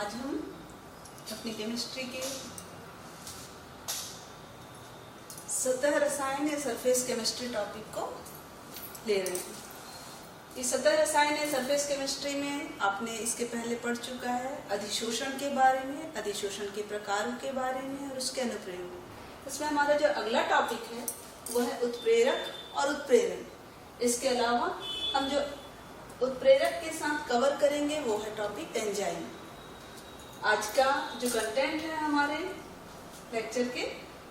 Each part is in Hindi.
आज हम अपनी केमिस्ट्री के सतह रसायन या सरफेस केमिस्ट्री टॉपिक को ले रहे हैं। इस सतह रसायन या सरफेस केमिस्ट्री में आपने इसके पहले पढ़ चुका है अधिशोषण के बारे में, अधिशोषण के प्रकारों के बारे में और उसके अनुप्रयोग। इसमें हमारा जो अगला टॉपिक है वो है उत्प्रेरक और उत्प्रेरण। इसके अलावा हम जो उत्प्रेरक के साथ कवर करेंगे वो है टॉपिक एंजाइम। आज का जो कंटेंट है हमारे लेक्चर के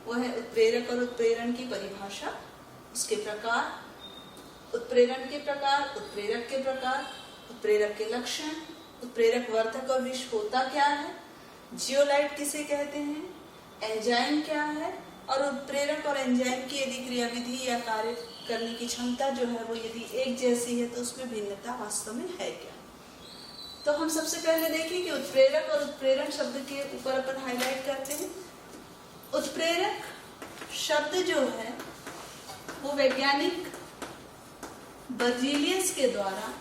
वो है उत्प्रेरक और उत्प्रेरण की परिभाषा, उसके प्रकार, उत्प्रेरण के प्रकार, उत्प्रेरक के प्रकार, उत्प्रेरक के लक्षण, उत्प्रेरक वर्धक और विष होता क्या है, जियोलाइट किसे कहते हैं, एंजाइम क्या है और उत्प्रेरक और एंजाइम की यदि क्रियाविधि या कार्य करने की क्षमता जो है वो यदि एक जैसी है तो उसमें भिन्नता वास्तव में है क्या। तो हम सबसे पहले देखें कि उत्प्रेरक और उत्प्रेरण शब्द के ऊपर अपन हाईलाइट करते हैं। उत्प्रेरक शब्द जो है वो वैज्ञानिक बर्जीलियस के द्वारा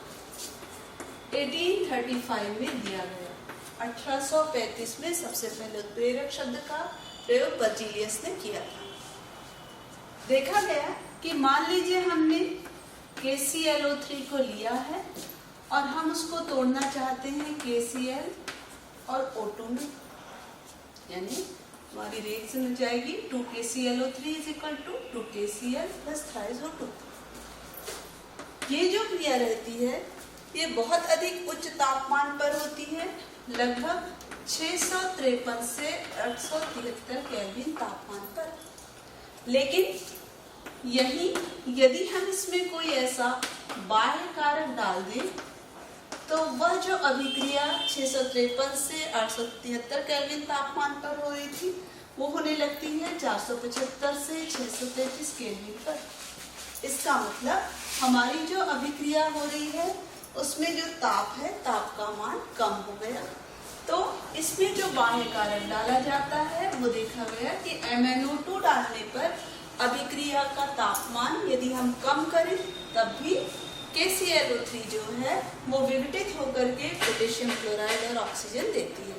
1835 में दिया गया। 1835 में सबसे पहले उत्प्रेरक शब्द का प्रयोग बर्जीलियस ने किया था। देखा गया कि मान लीजिए हमने KClO3 को लिया है और हम उसको तोड़ना चाहते हैं KCl और O2 में, यानी हमारी रिएक्शन हो जाएगी 2KClO3 = 2KCl + Thrice-O2। ये जो क्रिया रहती है ये बहुत अधिक उच्च तापमान पर होती है, लगभग 653 से 873 केल्विन तापमान पर। लेकिन यही यदि हम इसमें कोई ऐसा बाह्य कारक डाल दें तो वह जो अभिक्रिया 653 से 873 केल्विन तापमान पर हो रही थी वो होने लगती है 475 से 633 केल्विन पर। इसका मतलब हमारी जो अभिक्रिया हो रही है उसमें जो ताप है, ताप का मान कम हो गया। तो इसमें जो बाह्य कारक डाला जाता है वो देखा गया कि MnO2 डालने पर अभिक्रिया का तापमान यदि हम कम करें तब भी KClO3 जो है वो विघटित होकर के पोटेशियम क्लोराइड और ऑक्सीजन देती है।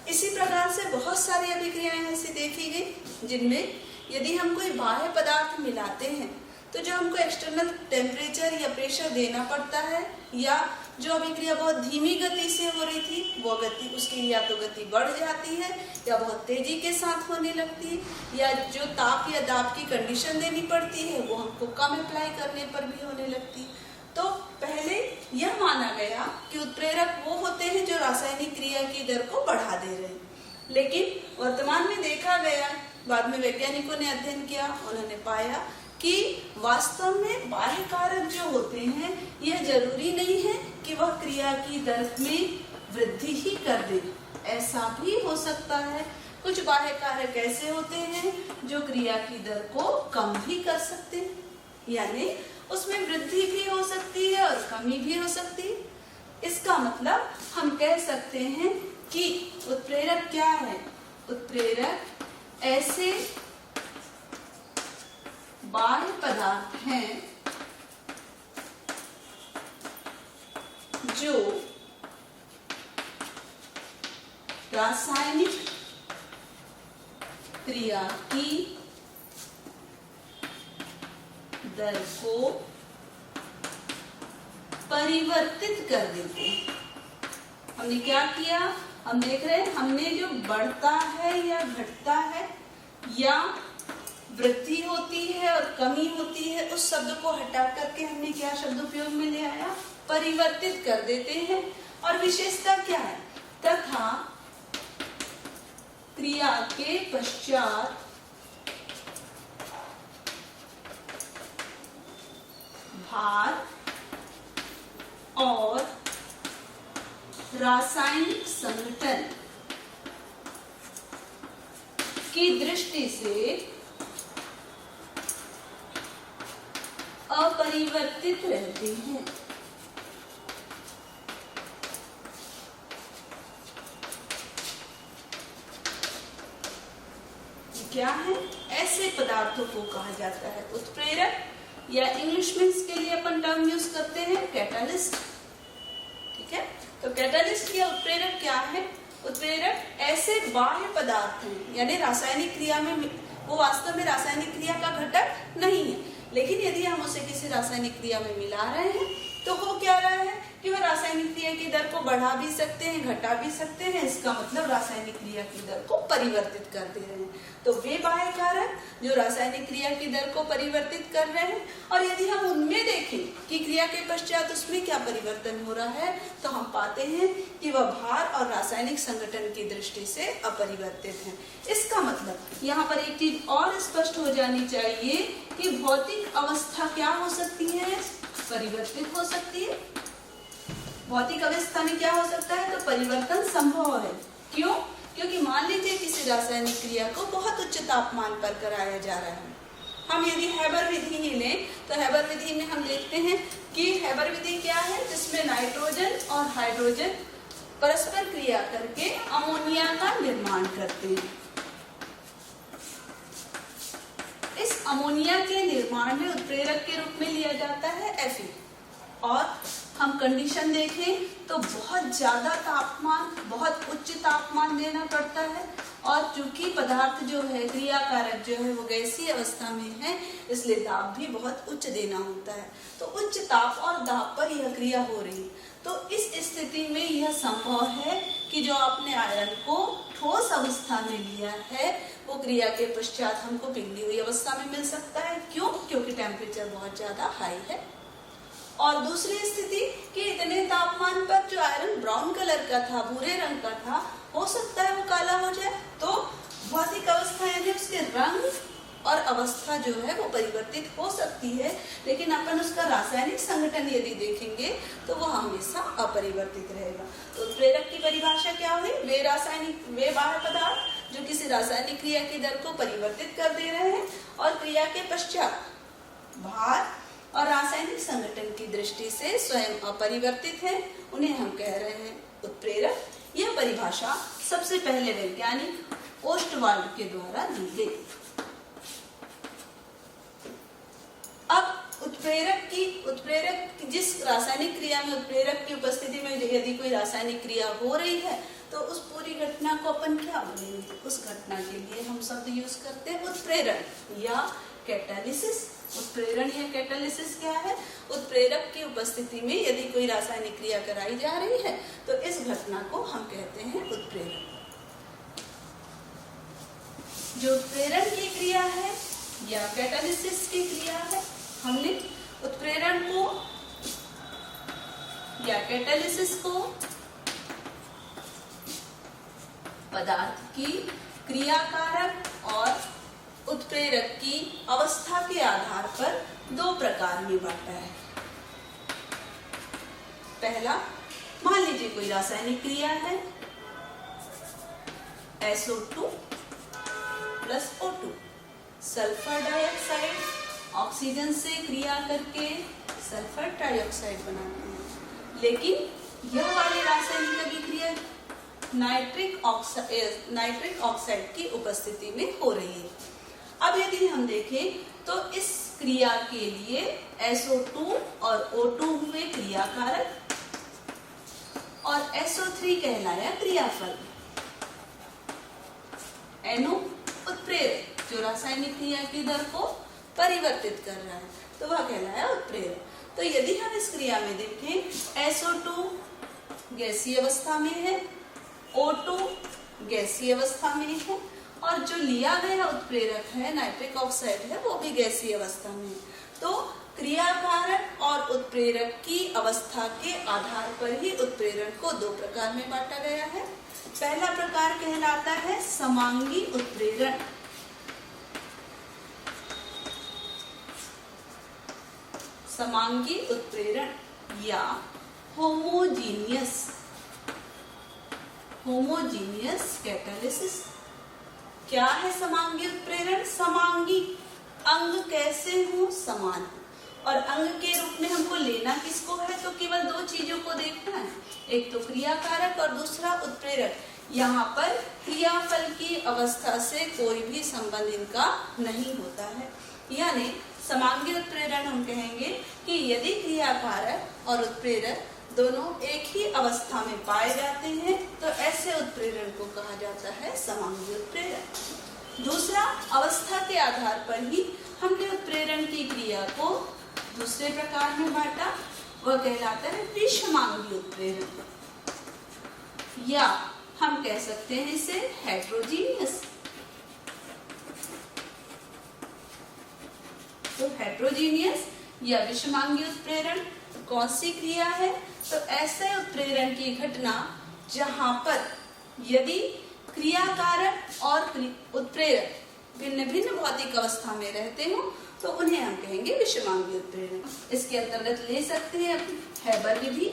इसी प्रकार से बहुत सारी अभिक्रियाएं ऐसी देखी गई जिनमें यदि हम कोई बाह्य पदार्थ मिलाते हैं तो जो हमको एक्सटर्नल टेम्परेचर या प्रेशर देना पड़ता है, या जो अभिक्रिया बहुत धीमी गति से हो रही थी वो गति उसकी या तो गति बढ़ जाती है या बहुत तेजी के साथ होने लगती है, या जो ताप या दाब की कंडीशन देनी पड़ती है वो हमको कम अप्लाई करने पर भी होने लगती है। तो पहले यह माना गया कि उत्प्रेरक वो होते हैं जो रासायनिक क्रिया की दर को बढ़ा दे रहे हैं, लेकिन वर्तमान में देखा गया, बाद में वैज्ञानिकों ने अध्ययन किया, उन्होंने पाया कि वास्तव में बाह्य कारक जो होते हैं यह जरूरी नहीं है कि वह क्रिया की दर में वृद्धि ही कर दे। ऐसा भी हो सकता है कुछ बाह्य कारक ऐसे होते हैं जो क्रिया की दर को कम भी कर सकते हैं, यानी उसमें वृद्धि भी हो सकती है और कमी भी हो सकती है। इसका मतलब हम कह सकते हैं कि उत्प्रेरक क्या है। उत्प्रेरक ऐसे बाह्य पदार्थ हैं जो रासायनिक क्रिया की दर को परिवर्तित कर देते हैं। हमने क्या किया, हम देख रहे हैं हमने जो बढ़ता है या घटता है या वृद्धि होती है और कमी होती है उस शब्द को हटा करके हमने क्या शब्द उपयोग में ले आया, परिवर्तित कर देते हैं। और विशेषता क्या है, तथा क्रिया के पश्चात भार और रासायनिक संगठन की दृष्टि से अपरिवर्तित रहते हैं। क्या है, ऐसे पदार्थों को कहा जाता है उत्प्रेरक, या इंग्लिश में इसके लिए अपन टर्म यूज करते हैं कैटालिस्ट। ठीक है। तो कैटालिस्ट या उत्प्रेरक क्या है? उत्प्रेरक ऐसे बाह्य पदार्थ हैं, यानी रासायनिक क्रिया में वो वास्तव में रासायनिक क्रिया का घटक नहीं है, लेकिन यदि हम उसे किसी रासायनिक क्रिया में मिला रहे हैं तो हो क्या रहा है कि वह रासायनिक क्रिया की दर को बढ़ा भी सकते हैं, घटा भी सकते हैं। इसका मतलब रासायनिक क्रिया की दर को परिवर्तित कर दे रहे हैं। तो वे बाह्य कारक जो रासायनिक क्रिया की दर को परिवर्तित कर रहे हैं, और यदि हम उनमें देखें कि क्रिया के पश्चात उसमें क्या परिवर्तन हो रहा है, तो हम पाते हैं कि वह भार और रासायनिक संगठन की दृष्टि से अपरिवर्तित है। इसका मतलब यहाँ पर एक चीज और स्पष्ट हो जानी चाहिए कि भौतिक अवस्था क्या हो सकती है? परिवर्तित हो सकती है। भौतिक अवस्था में क्या हो सकता है? तो परिवर्तन संभव है। क्यों? क्योंकि मान लीजिए किसी रासायनिक क्रिया को बहुत उच्च तापमान पर कराया जा रहा है। हम यदि हैबर विधि ही लें तो हैबर विधि में हम देखते हैं कि हैबर विधि क्या है? जिसमें नाइट्रोजन और हाइड्रोजन परस्पर क्रिया करके अमोनिया का निर्माण करते हैं। इस अमोनिया के निर्माण में उत्प्रेरक के रूप में लिया जाता है Fe। और हम कंडीशन देखें तो बहुत ज्यादा तापमान, बहुत उच्च तापमान देना पड़ता है, और चूंकि पदार्थ जो है, क्रियाकारक जो है वो गैसीय अवस्था में है, इसलिए दाब भी बहुत उच्च देना होता है। तो उच्च ताप और दाब पर यह क्रिया हो रही है। तो इस स्थिति में यह संभव है कि जो आपने आयरन को ठोस अवस्था में लिया है वो क्रिया के पश्चात हमको पिघली हुई अवस्था में मिल सकता है। क्यों? क्योंकि टेम्परेचर बहुत ज्यादा हाई है। और दूसरी स्थिति कि इतने तापमान पर जो आयरन ब्राउन कलर का था, भूरे रंग का था, हो सकता है वो काला हो जाए। तो भौतिक अवस्था यानी उसके रंग और अवस्था जो है वो परिवर्तित हो सकती है, लेकिन अपन उसका रासायनिक संगठन यदि देखेंगे तो वो हमेशा अपरिवर्तित रहेगा। तो उत्प्रेरक की परिभाषा क्या हुई? वे बाह्य पदार्थ जो किसी रासायनिक क्रिया की दर को परिवर्तित कर दे रहे हैं और क्रिया के पश्चात भार और रासायनिक संगठन की दृष्टि से स्वयं अपरिवर्तित है, उन्हें हम कह रहे हैं उत्प्रेरक। यह परिभाषा सबसे पहले वैज्ञानिक ओस्टवाल्ड के द्वारा दी गई। अब उत्प्रेरक जिस रासायनिक क्रिया में उत्प्रेरक की उपस्थिति में यदि कोई रासायनिक क्रिया हो रही है तो उस पूरी घटना को अपन क्या बोलेंगे? उस घटना के लिए हम शब्द यूज करते हैं उत्प्रेरण या कैटालिसिस। उत्प्रेरण या कैटालिसिस क्या है? उत्प्रेरक की उपस्थिति में यदि कोई रासायनिक क्रिया कराई जा रही है तो इस घटना को हम कहते हैं उत्प्रेरण। जो उत्प्रेरण की क्रिया है या कैटालिसिस की क्रिया है, हमने उत्प्रेरण को या कैटालिसिस को पदार्थ की क्रियाकारक और उत्प्रेरक की अवस्था के आधार पर दो प्रकार में बांटा है। पहला, मान लीजिए कोई रासायनिक क्रिया है SO2 plus O2, sulphur dioxide oxygen से क्रिया करके सल्फर ट्राइऑक्साइड बनाते हैं, लेकिन यह वाली रासायनिक अभिक्रिया नाइट्रिक ऑक्साइड की उपस्थिति में हो रही है। अब यदि हम देखें तो इस क्रिया के लिए SO2 और O2 हुए क्रियाकारक और SO3 कहलाया क्रियाफल, NO उत्प्रेरक जो रासायनिक क्रिया की दर को परिवर्तित कर रहा है, तो वह कहलाया उत्प्रेरक। तो यदि हम इस क्रिया में देखें, SO2 गैसीय अवस्था में है, O2 गैसीय अवस्था में है, और जो लिया गया उत्प्रेरक है नाइट्रिक ऑक्साइड है वो भी गैसीय अवस्था में है। तो क्रियाकारक और उत्प्रेरक की अवस्था के आधार पर ही उत्प्रेरण को दो प्रकार में बांटा गया है। पहला प्रकार कहलाता है समांगी उत्प्रेरण। समांगी उत्प्रेरण या होमोजीनियस कैटालिसिस। क्या है समांगी उत्प्रेरण? समांगी अंग कैसे हो? समान। और अंग के रूप में हमको लेना किसको है? तो केवल दो चीजों को देखना है, एक तो क्रियाकारक और दूसरा उत्प्रेरक। यहाँ पर क्रियाफल की अवस्था से कोई भी संबंध इनका नहीं होता है। यानी समांगी उत्प्रेरण हम कहेंगे कि यदि क्रियाकारक और उत्प्रेरक दोनों एक ही अवस्था में पाए जाते हैं, तो ऐसे उत्प्रेरण को कहा जाता है समांगी उत्प्रेरण। दूसरा, अवस्था के आधार पर ही हमने उत्प्रेरण की क्रिया को दूसरे प्रकार में बांटा, वह कहलाता है विषमांगी उत्प्रेरण, या हम कह सकते हैं इसे हेट्रोजीनियस। तो हेट्रोजीनियस या विषमांगी उत्प्रेरण कौन सी क्रिया है? तो ऐसे उत्प्रेरण की घटना जहां पर यदि क्रियाकारक और उत्प्रेरक भिन्न भिन्न भौतिक अवस्था में रहते हो तो उन्हें हम कहेंगे विषमांगी उत्प्रेरण। इसके अंतर्गत ले सकते हैं हैबर विधि,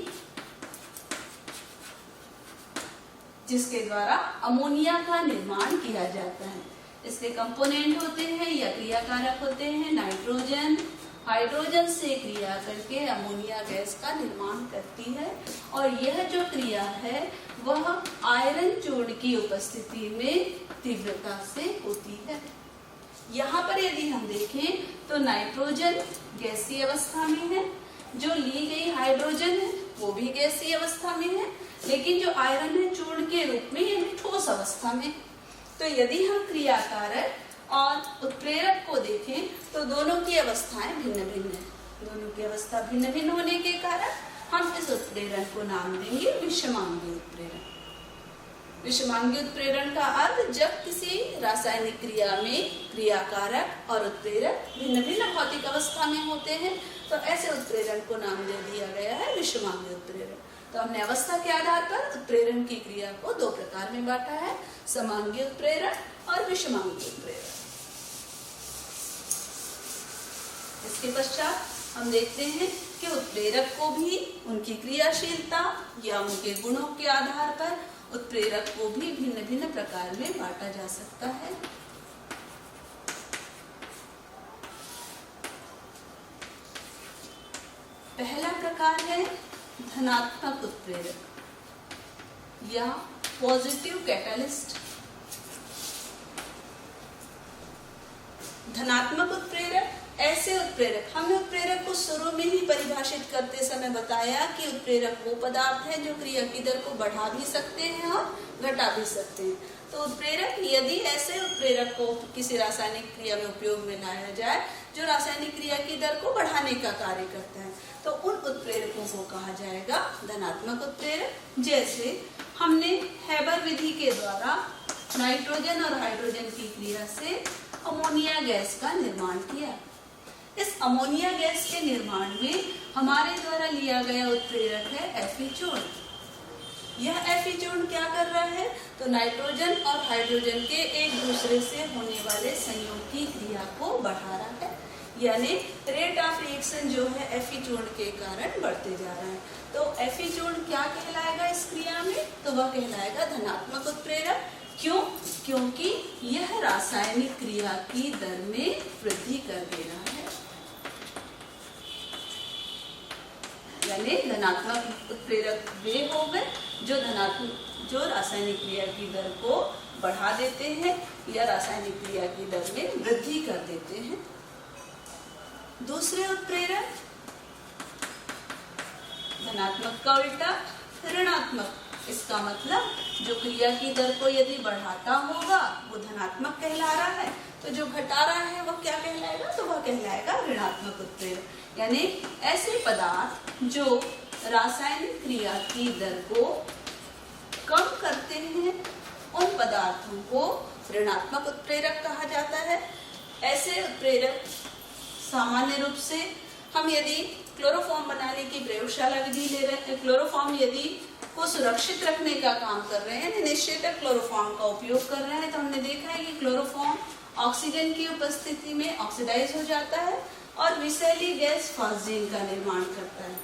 जिसके द्वारा अमोनिया का निर्माण किया जाता है। इसके कंपोनेंट होते हैं या क्रियाकारक होते हैं नाइट्रोजन, हाइड्रोजन से क्रिया करके अमोनिया गैस का निर्माण करती है, और यह जो क्रिया है वह आयरन चूर्ण की उपस्थिति में तीव्रता से होती है। यहाँ पर यदि हम देखें तो नाइट्रोजन गैसीय अवस्था में है, जो ली गई हाइड्रोजन है वो भी गैसीय अवस्था में है, लेकिन जो आयरन है चूर्ण के रूप में यानी ठोस अवस्था में। तो यदि हम क्रियाकारक और उत्प्रेरक को देखें तो दोनों की अवस्थाएं भिन्न भिन्न है। दोनों की अवस्था भिन्न भिन्न होने के कारण हम इस उत्प्रेरण को नाम देंगे विषमांगी उत्प्रेरण। विषमांगी उत्प्रेरण का अर्थ जब किसी रासायनिक क्रिया में क्रियाकारक और उत्प्रेरक भिन्न भिन्न भौतिक अवस्था में होते हैं, तो ऐसे उत्प्रेरण को नाम दे दिया गया है विषमांगी उत्प्रेरण। तो हमने अवस्था के आधार पर उत्प्रेरण की क्रिया को दो प्रकार में बांटा है, समांगी उत्प्रेरण और विषमांगी उत्प्रेरण। इसके पश्चात हम देखते हैं कि उत्प्रेरक को भी उनकी क्रियाशीलता या उनके गुणों के आधार पर उत्प्रेरक को भी भिन्न भिन्न प्रकार में बांटा जा सकता है। पहला प्रकार है धनात्मक उत्प्रेरक या पॉजिटिव कैटालिस्ट। धनात्मक उत्प्रेरक ऐसे उत्प्रेरक, हमने उत्प्रेरक को शुरू में ही परिभाषित करते समय बताया कि उत्प्रेरक वो पदार्थ है जो क्रिया की दर को बढ़ा भी सकते हैं और घटा भी सकते हैं। तो उत्प्रेरक, यदि ऐसे उत्प्रेरक को किसी रासायनिक क्रिया में उपयोग में लाया जाए जो रासायनिक क्रिया की दर को बढ़ाने का कार्य करता है, तो उन उत्प्रेरकों को कहा जाएगा धनात्मक उत्प्रेरक। जैसे हमने हैबर विधि के द्वारा नाइट्रोजन और हाइड्रोजन की क्रिया से अमोनिया गैस का निर्माण किया। इस अमोनिया गैस के निर्माण में हमारे द्वारा लिया गया उत्प्रेरक है Fe चूर्ण। यह Fe चूर्ण क्या कर रहा है? तो नाइट्रोजन और हाइड्रोजन के एक दूसरे से होने वाले संयोग की क्रिया को बढ़ा रहा है, यानी रेट ऑफ रिएक्शन जो है Fe चूर्ण के कारण बढ़ते जा रहा है। तो Fe चूर्ण क्या कहलाएगा इस क्रिया में? तो वह कहलाएगा धनात्मक उत्प्रेरक। क्यों? क्योंकि यह रासायनिक क्रिया की दर में वृद्धि कर दे रहा है। यानी धनात्मक उत्प्रेरक वे हो गए जो रासायनिक क्रिया की दर को बढ़ा देते हैं या रासायनिक क्रिया की दर में वृद्धि कर देते हैं। दूसरे उत्प्रेरक धनात्मक का उल्टा ऋणात्मक। इसका मतलब जो क्रिया की दर को यदि बढ़ाता होगा वो धनात्मक कहला रहा है, तो जो घटा रहा है वो क्या कहलाएगा? तो वह कहलाएगा ऋणात्मक उत्प्रेरक। यानी ऐसे पदार्थ जो रासायनिक क्रिया की दर को कम करते हैं उन पदार्थों को ऋणात्मक उत्प्रेरक कहा जाता है। ऐसे उत्प्रेरक सामान्य रूप से हम यदि क्लोरोफॉर्म बनाने की प्रयोगशाला विधि ले रहे हैं, क्लोरोफॉर्म यदि को सुरक्षित रखने का काम कर रहे हैं, निश्चित क्लोरोफॉर्म का उपयोग कर रहे हैं, तो हमने देखा है कि क्लोरोफॉर्म ऑक्सीजन की उपस्थिति में ऑक्सीडाइज हो जाता है और विषैली गैस फास्जीन का निर्माण करता है।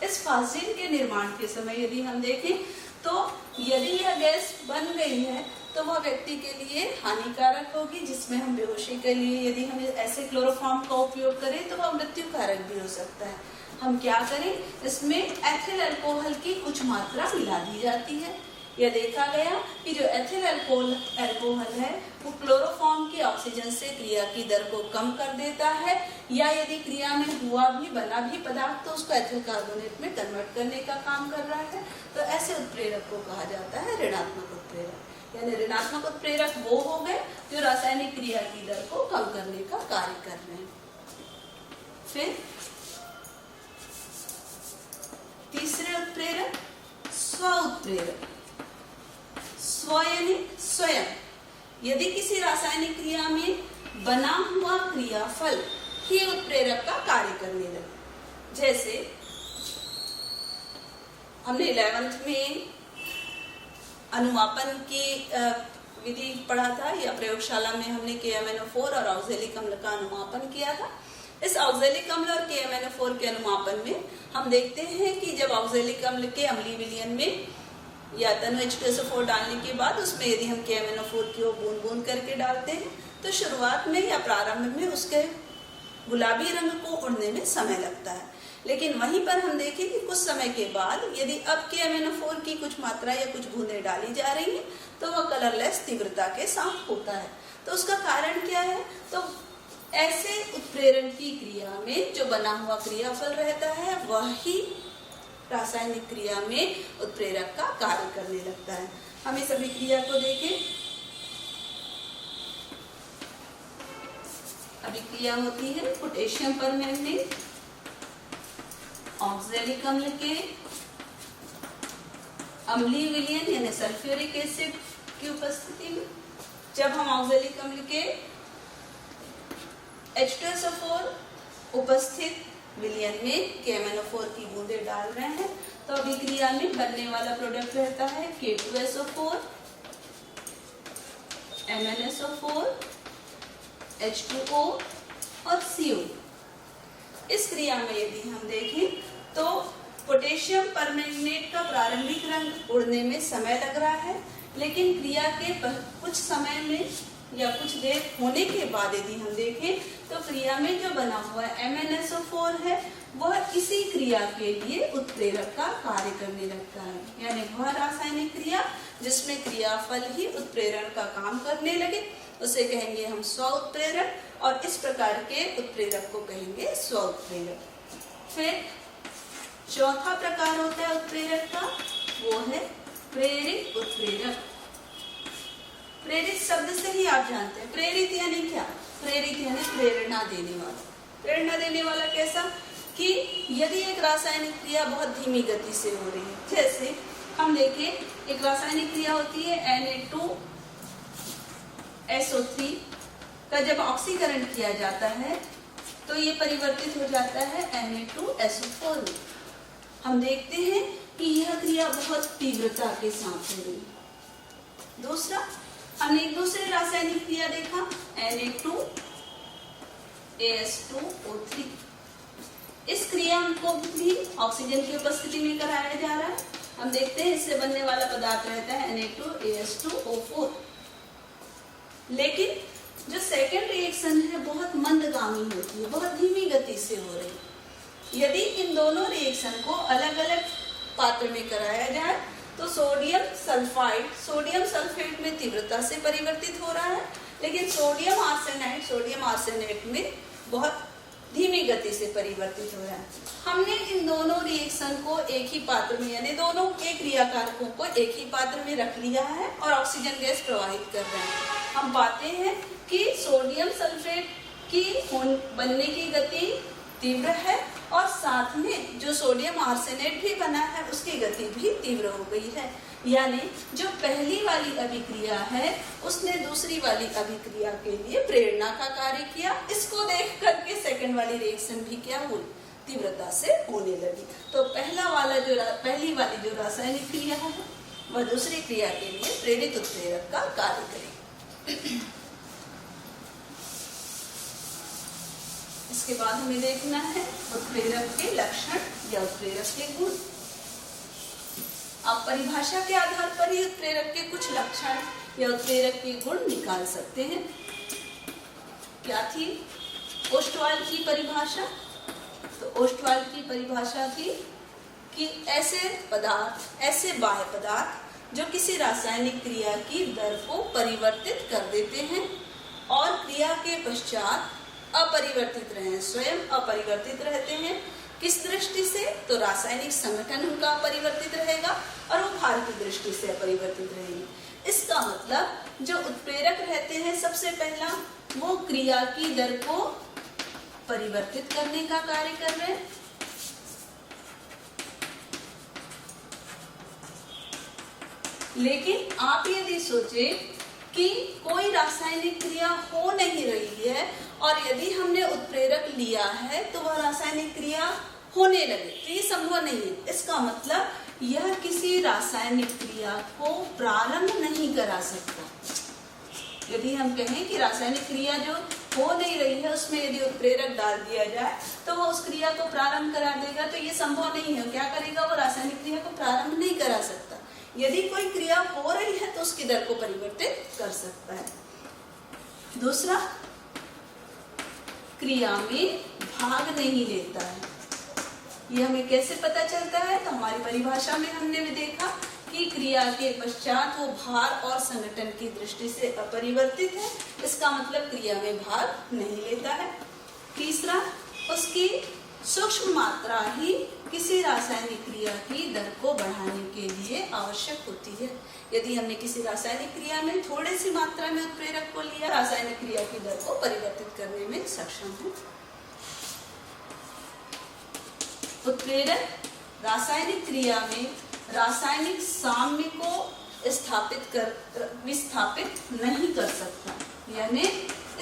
इस फास्जीन के निर्माण के समय यदि हम देखें तो यदि यह गैस बन गई है तो वह व्यक्ति के लिए हानिकारक होगी, जिसमें हम बेहोशी के लिए यदि हम ऐसे क्लोरोफॉर्म का उपयोग करें तो वह मृत्युकारक भी हो सकता है। हम क्या करें? इसमें एथिल अल्कोहल की कुछ मात्रा मिला दी जाती है। यह देखा गया कि जो एथिल अल्कोहल है वो क्लोरोफॉर्म के ऑक्सीजन से क्रिया की दर को कम कर देता है, या यदि क्रिया में बना भी पदार्थ तो उसको एथिल कार्बोनेट में कन्वर्ट करने का काम कर रहा है। तो ऐसे उत्प्रेरक को कहा जाता है ऋणात्मक उत्प्रेरक। यानी ऋणात्मक उत्प्रेरक वो हो गए जो रासायनिक क्रिया की दर को कम करने का कार्य कर रहे हैं। फिर तीसरे उत्प्रेरक स्व उत्प्रेरक। स्व यानी स्वयं। यदि किसी रासायनिक क्रिया में बना हुआ क्रियाफल ही उत्प्रेरक का कार्य करने लगे, जैसे हमने 11th में अनुमापन की विधि पढ़ा था, या प्रयोगशाला में हमने KMnO4 और ऑक्जेलिक अम्ल का अनुमापन किया था। इस ऑक्जेलिक अम्ल और KMnO4 के अनुमापन में हम देखते हैं कि जब ऑक्जेलिक अम्ल के अम्लीय विलयन में या तनु H2SO4 डालने के बाद उसमें यदि हम KMnO4 की बूंद बूंद करके डालते हैं तो शुरुआत में या प्रारंभ में उसके गुलाबी रंग को उड़ने में समय लगता है, लेकिन वहीं पर हम देखें कि कुछ समय के बाद यदि अब KMnO4 की कुछ मात्रा या कुछ बूंदें डाली जा रही हैं तो वह कलरलेस तीव्रता के साथ होता है। तो उसका कारण क्या है? तो ऐसे उत्प्रेरण की क्रिया में जो बना हुआ क्रियाफल रहता है वही रासायनिक क्रिया में उत्प्रेरक का कार्य करने लगता है। हम इस अभिक्रिया को देखें। अभिक्रिया होती है पोटेशियम परमैंगनेट ऑक्जेलिक अम्ल के अम्लीय विलयन यानी सल्फ्यूरिक एसिड की उपस्थिति में। जब हम ऑक्जेलिक अम्ल के H2SO4 उपस्थित विलयन में KMnO4 की बूंदें डाल रहे हैं तो अभिक्रिया में बनने वाला प्रोडक्ट रहता है K2SO4, MnSO4, H2O और CO। इस क्रिया में यदि हम देखें तो पोटेशियम परमैंगनेट का प्रारंभिक रंग उड़ने में समय लग रहा है, लेकिन क्रिया के कुछ समय में या कुछ देर होने के बाद यदि हम देखें तो क्रिया में जो बना हुआ MnSO4 है वह इसी क्रिया के लिए उत्प्रेरक का कार्य करने लगता है। यानी वह रासायनिक क्रिया जिसमें क्रियाफल ही उत्प्रेरण का काम करने लगे उसे कहेंगे हम स्व उत्प्रेरक, और इस प्रकार के उत्प्रेरक को कहेंगे स्व उत्प्रेरक। फिर चौथा प्रकार होता है उत्प्रेरक का, वो है प्रेरित उत्प्रेरक। प्रेरित शब्द से ही आप जानते हैं प्रेरित यानी क्या? प्रेरित यानी प्रेरणा देने वाला। प्रेरणा देने वाला कैसा? कि यदि एक रासायनिक क्रिया बहुत धीमी गति से हो रही है, जैसे हम देखें एक रासायनिक क्रिया होती है Na2SO3 का जब ऑक्सीकरण किया जाता है तो ये परिवर्तित हो जाता है Na2SO4 में। हम देखते हैं कि यह क्रिया बहुत तीव्रता के साथ हो रही है। दूसरा, हमने एक दूसरी रासायनिक क्रिया देखा Na2AS2O3। इस क्रिया को भी ऑक्सीजन की उपस्थिति में कराया जा रहा है। हम देखते हैं इससे बनने वाला पदार्थ रहता है Na2AS2O4। लेकिन जो सेकेंड रिएक्शन है बहुत मंदगामी होती है, बहुत धीमी गति से हो रही है। यदि इन दोनों रिएक्शन को अलग अलग पात्र में कराया जाए तो सोडियम सल्फेट में तीव्रता से परिवर्तित हो रहा है, लेकिन सोडियम आर्सेनाइड में बहुत धीमी गति से परिवर्तित हो रहा है। हमने इन दोनों रिएक्शन को एक ही पात्र में यानी दोनों के क्रियाकारकों को एक ही पात्र में रख लिया है और ऑक्सीजन गैस प्रवाहित कर रहे हैं। हम पाते हैं कि सोडियम सल्फेट की बनने की गति तीव्र है और साथ में जो सोडियम आर्सेनेट भी बना है उसकी गति भी तीव्र हो गई है। यानी जो पहली वाली अभिक्रिया है उसने दूसरी वाली अभिक्रिया के लिए प्रेरणा का कार्य किया। इसको देख करके सेकंड वाली रिएक्शन भी क्या हुई? तीव्रता से होने लगी। तो पहली वाली जो रासायनिक क्रिया है वह दूसरी क्रिया के लिए प्रेरित उत्प्रेरक का कार्य करेगी। इसके बाद हमें देखना है उत्प्रेरक के लक्षण या उत्प्रेरक के गुण। आप परिभाषा के आधार पर ही उत्प्रेरक के कुछ लक्षण या उत्प्रेरक के गुण निकाल सकते हैं। क्या थी ओस्टवाल की परिभाषा? तो ओस्टवाल की परिभाषा थी कि ऐसे बाह्य पदार्थ जो किसी रासायनिक क्रिया की दर को परिवर्तित कर देते हैं और क्रिया के पश्चात अपरिवर्तित रहे, स्वयं अपरिवर्तित रहते हैं। किस दृष्टि से? तो रासायनिक संगठन उनका अपरिवर्तित रहेगा और वो भार की दृष्टि से अपरिवर्तित रहेंगे। इसका मतलब जो उत्प्रेरक रहते हैं, सबसे पहला वो क्रिया की दर को परिवर्तित करने का कार्य कर रहे हैं। लेकिन आप यदि सोचे कि कोई रासायनिक क्रिया हो नहीं रही है और यदि हमने उत्प्रेरक लिया है तो वह रासायनिक क्रिया होने लगे, तो ये संभव नहीं है। इसका मतलब यह किसी रासायनिक क्रिया को प्रारंभ नहीं करा सकता। यदि हम कहें कि रासायनिक क्रिया जो हो नहीं रही है उसमें यदि उत्प्रेरक डाल दिया जाए तो वो उस क्रिया को प्रारंभ करा देगा, तो ये संभव नहीं है। क्या करेगा? वो रासायनिक क्रिया को प्रारंभ नहीं करा सकता। यदि कोई क्रिया हो रही है तो उसकी दर को परिवर्तित कर सकता है। दूसरा, क्रिया में भाग नहीं लेता है। ये हमें कैसे पता चलता है? तो हमारी परिभाषा में हमने भी देखा कि क्रिया के पश्चात वो भार और संगठन की दृष्टि से अपरिवर्तित है, इसका मतलब क्रिया में भाग नहीं लेता है। तीसरा, उसकी सूक्ष्म मात्रा ही किसी रासायनिक क्रिया की दर को बढ़ाने के लिए आवश्यक होती है। यदि हमने किसी रासायनिक क्रिया में थोड़ी सी मात्रा में उत्प्रेरक को लिया, रासायनिक क्रिया की दर को परिवर्तित करने में सक्षम है। उत्प्रेरक रासायनिक क्रिया में रासायनिक साम्य को विस्थापित नहीं कर सकता। यानी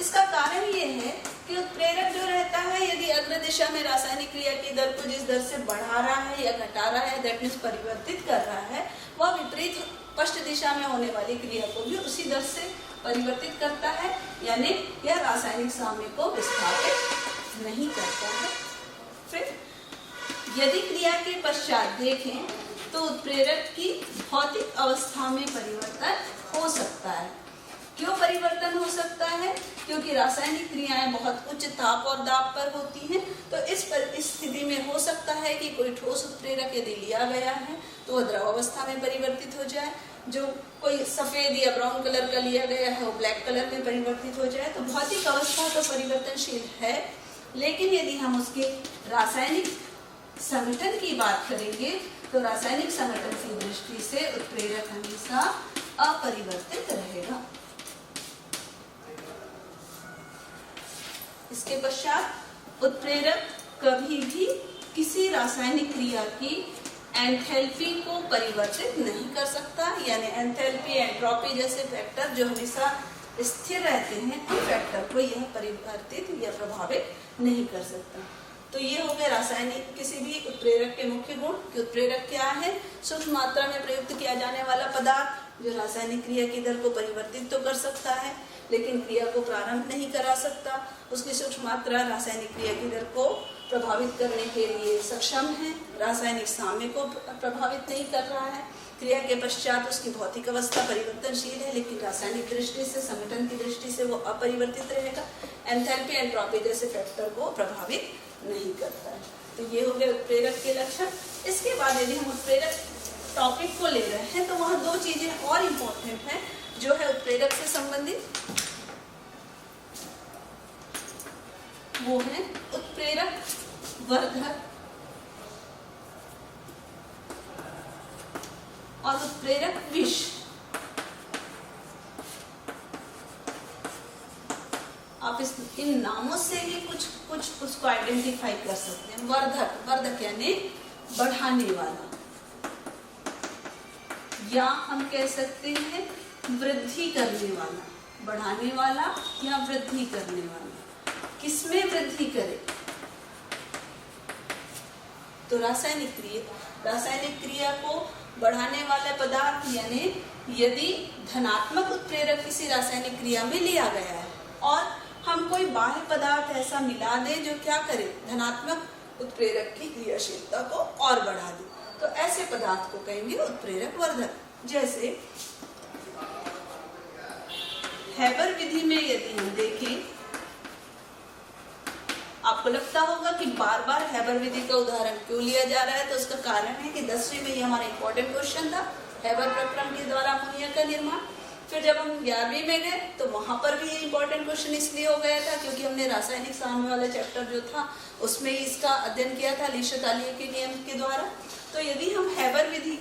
इसका कारण ये है कि उत्प्रेरक जो रहता है, यदि अग्र दिशा में रासायनिक क्रिया की दर को जिस दर से बढ़ा रहा है या घटा रहा है, दैट मीन्स परिवर्तित कर रहा है, वह विपरीत पश्च दिशा में होने वाली क्रिया को भी उसी दर से परिवर्तित करता है। यानी यह रासायनिक साम्य को विस्थापित नहीं करता है। फिर यदि क्रिया के पश्चात देखें तो उत्प्रेरक की भौतिक अवस्था में परिवर्तन हो सकता है। क्यों परिवर्तन हो सकता है? क्योंकि रासायनिक क्रियाएं बहुत उच्च ताप और दाब पर होती हैं, तो इस स्थिति में हो सकता है कि कोई ठोस उत्प्रेरक यदि लिया गया है तो वह द्रव अवस्था में परिवर्तित हो जाए, जो कोई सफेद या ब्राउन कलर का लिया गया है वो ब्लैक कलर में परिवर्तित हो जाए। तो भौतिक अवस्था तो परिवर्तनशील है, लेकिन यदि हम उसके रासायनिक संगठन की बात करेंगे तो रासायनिक संगठन की दृष्टि से उत्प्रेरक हमेशा अपरिवर्तित रहेगा। इसके पश्चात उत्प्रेरक कभी भी किसी रासायनिक क्रिया की एंथैल्पी को परिवर्तित नहीं कर सकता। यानी एंथैल्पी, एंट्रोपी जैसे फैक्टर जो हमेशा स्थिर रहते हैं, उन फैक्टर को यह परिवर्तित या प्रभावित नहीं कर सकता। तो ये हो गए रासायनिक किसी भी उत्प्रेरक के मुख्य गुण कि उत्प्रेरक क्या है? सूक्ष्म मात्रा में प्रयुक्त किया जाने वाला पदार्थ जो रासायनिक क्रिया की दर को परिवर्तित तो कर सकता है लेकिन क्रिया को प्रारंभ नहीं करा सकता। उसकी सूक्ष्म मात्रा रासायनिक क्रिया की दर को प्रभावित करने के लिए सक्षम है, रासायनिक साम्य को प्रभावित नहीं कर रहा है। क्रिया के पश्चात उसकी भौतिक अवस्था परिवर्तनशील है लेकिन रासायनिक दृष्टि से, संगठन की दृष्टि से वो अपरिवर्तित रहेगा। एंथैल्पी, एंट्रोपी जैसे फैक्टर को प्रभावित नहीं करता है। तो ये हो गए उत्प्रेरक के लक्षण। इसके बाद यदि हम उत्प्रेरक टॉपिक को ले रहे हैं तो वहाँ दो चीजें और इम्पोर्टेंट हैं जो है उत्प्रेरक से संबंधित। वो है उत्प्रेरक वर्धक और उत्प्रेरक विष। आप इन नामों से ही कुछ उसको आइडेंटिफाई कर सकते हैं। वर्धक यानी बढ़ाने वाला, या हम कह सकते हैं वृद्धि करने वाला। बढ़ाने वाला या वृद्धि करने वाला। किसमें वृद्धि करे? तो रासायनिक क्रिया को बढ़ाने वाले पदार्थ, यानी यदि धनात्मक उत्प्रेरक किसी रासायनिक क्रिया में लिया गया है और हम कोई बाह्य पदार्थ ऐसा मिला दें जो क्या करे, धनात्मक उत्प्रेरक की क्रियाशीलता को और बढ़ा दे, तो ऐसे पदार्थ को कहेंगे उत्प्रेरक वर्धक। जैसे हैबर विधि में यदि हम देखें, आपको लगता होगा कि बार बार हैबर विधि का उदाहरण क्यों लिया जा रहा है, तो उसका कारण है कि 10वीं में ये हमारा इंपॉर्टेंट क्वेश्चन था। हैबर प्रक्रम के द्वारा अमोनिया का निर्माण। फिर जब हम 11वीं में गए तो वहां पर भी ये इंपॉर्टेंट क्वेश्चन इसलिए हो गया था क्योंकि हमने रासायनिक साम्य वाला चैप्टर जो था उसमें इसका अध्ययन किया था लीशतालिये के नियम के द्वारा। तो यदि हम हैबर विधि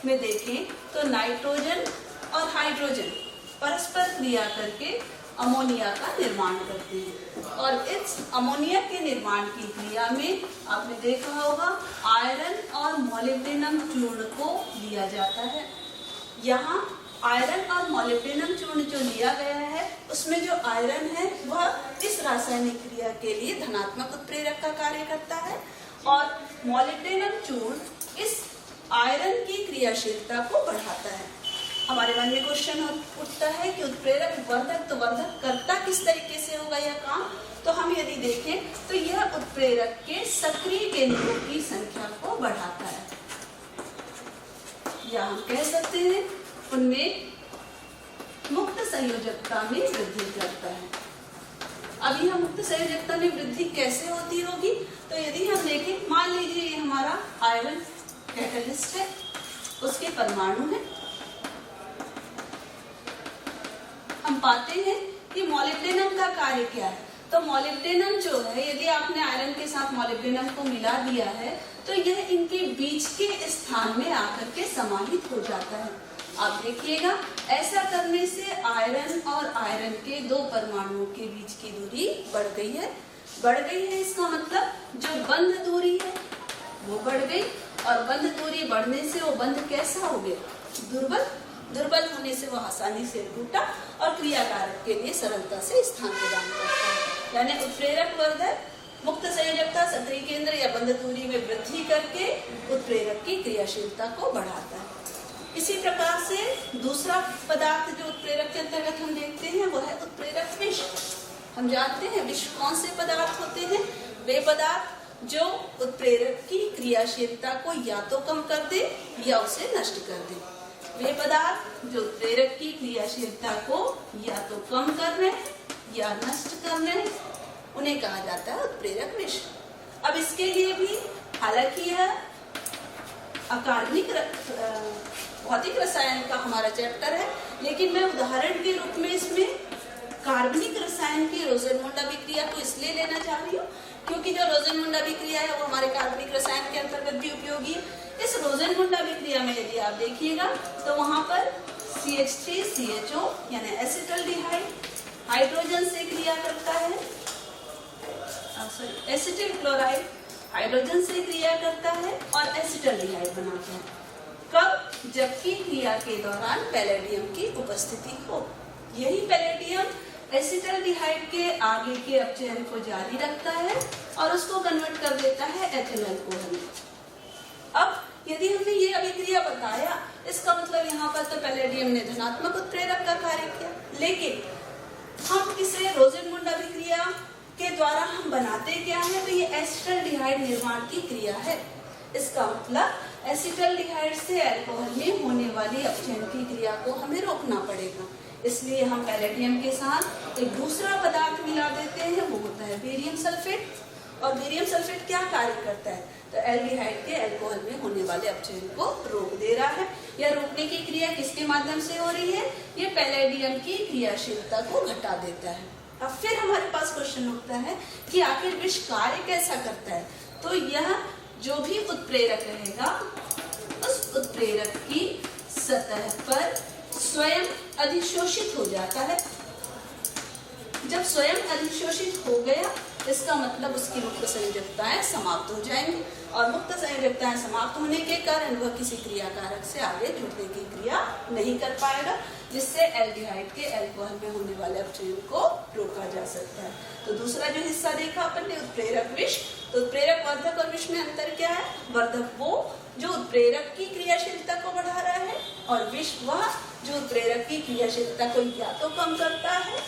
में देखें तो नाइट्रोजन और हाइड्रोजन परस्पर क्रिया करके अमोनिया का निर्माण करते हैं और इस अमोनिया के निर्माण की क्रिया में आपने देखा होगा आयरन और मोलिब्डेनम चूर्ण को लिया जाता है। यहाँ आयरन और मोलिब्डेनम चूर्ण जो लिया गया है उसमें जो आयरन है वह इस रासायनिक क्रिया के लिए धनात्मक उत्प्रेरक का कार्य करता है और मोलिब्डेनम चूर्ण इस आयरन की क्रियाशीलता को बढ़ाता है। हमारे मन में क्वेश्चन उठता है कि उत्प्रेरक वर्धक तो वर्धक करता किस तरीके से होगा यह काम। तो हम यदि देखें तो यह उत्प्रेरक के सक्रिय केंद्रों की संख्या को बढ़ाता है या हम कह सकते हैं उनमें मुक्त संयोजकता में वृद्धि करता है। अब यह मुक्त संयोजकता में वृद्धि कैसे होती होगी? तो यदि हम देखें, मान लीजिए ये हमारा आयरन कैटलिस्ट है, उसके परमाणु है। हम पाते हैं कि मोलिब्डेनम का कार्य क्या है। तो मोलिब्डेनम जो है, यदि आपने आयरन के साथ मोलिब्डेनम को मिला दिया है तो यह इनके बीच के स्थान में आकर के समाहित हो जाता है। आप देखिएगा, ऐसा करने से आयरन और आयरन के दो परमाणुओं के बीच की दूरी बढ़ गई है। बढ़ गई है इसका मतलब जो बंध दूरी है वो बढ़ गई और बंध दूरी बढ़ने से वो बंध कैसा हो गया? दुर्बल। दुर्बल होने से वह आसानी से टूटा और क्रियाकारक के लिए सरलता से स्थान प्रदान करता है। यानी उत्प्रेरक वर्धक मुक्त संयोजकता, सक्रिय केंद्र या बंध दूरी में वृद्धि करके उत्प्रेरक की क्रियाशीलता को बढ़ाता है। इसी प्रकार से दूसरा पदार्थ जो उत्प्रेरक के अंतर्गत हम देखते हैं वो है उत्प्रेरक विष। हम जानते हैं विष कौन से पदार्थ होते हैं? वे पदार्थ जो उत्प्रेरक की क्रियाशीलता को या तो कम कर दे या उसे नष्ट कर दे। वे पदार्थ जो उत्प्रेरक की क्रियाशीलता को या तो कम कर रहे या नष्ट कर रहे उन्हें कहा जाता है उत्प्रेरक विष। अब इसके लिए भी, हालांकि यह अकार्बनिक भौतिक रसायन का हमारा चैप्टर है, लेकिन मैं उदाहरण के रूप में इसमें कार्बनिक रसायन की रोज़ेनमुंड अभिक्रिया को इसलिए लेना चाह रही हूँ क्योंकि जो रोज़ेनमुंड अभिक्रिया है वो हमारे कार्बनिक रसायन के अंतर्गत भी उपयोगी है। इस रोज़ेनमुंड अभिक्रिया में यदि आप देखिएगा तो वहां पर CH3CHO यानी एसिटल्डिहाइड हाइड्रोजन से क्रिया करता है, एसिटिल क्लोराइड हाइड्रोजन से क्रिया करता है और एसिटल्डिहाइड बनाता है। कब? जबकि क्रिया के दौरान पैलेडियम की उपस्थिति हो। यही पैलेडियम एसिटल्डिहाइड के आगे के अपचयन को जारी रखता है और उसको कन्वर्ट कर देता है एथिल अल्कोहल में। अब यदि हमने ये अभिक्रिया बताया, इसका मतलब यहाँ पर तो पैलेडियम ने धनात्मक उत्प्रेरक का कार्य किया, लेकिन हम इसे रोज़ेनमुंड अभिक्रिया के द्वारा हम बनाते क्या है? तो ये एसिटल्डिहाइड निर्माण की क्रिया है। इसका मतलब एसिटल्डिहाइड से अल्कोहल में होने वाली अपचयन की क्रिया को हमें रोकना पड़ेगा। इसलिए हम पैलेडियम के साथ एक दूसरा पदार्थ मिला देते हैं, वो होता है बेरियम सल्फेट। और बेरियम सल्फेट क्या कार्य करता है? तो एल्डिहाइड के अल्कोहल में होने वाले अपचयन को रोक दे रहा है। यह रोकने की क्रिया किसके माध्यम से हो रही है? ये पैलेडियम की क्रियाशीलता को घटा देता है। अब फिर हमारे पास क्वेश्चन उठता है कि आखिर विष कार्य कैसा करता है? तो यह जो भी उत्प्रेरक रहेगा उस उत्प्रेरक की सतह पर स्वयं अधिशोषित हो जाता है। जब स्वयं अधिशोषित हो गया, इसका मतलब उसकी मुक्त संयोजकताएं समाप्त हो जाएंगी और मुक्त संयोजकताएं समाप्त होने के कारण वह किसी क्रियाकारक से आगे जुड़ने की क्रिया नहीं कर पाएगा, जिससे एल्डिहाइड के अल्कोहल में होने वाले अपचयन को रोका जा सकता है। तो दूसरा जो हिस्सा देखा अपन ने उत्प्रेरक विष। तो उत्प्रेरक वर्धक और विष में अंतर क्या है? वर्धक वो जो उत्प्रेरक की क्रियाशीलता को बढ़ा रहा है और विष वह जो उत्प्रेरक की क्रियाशीलता को या तो कम करता है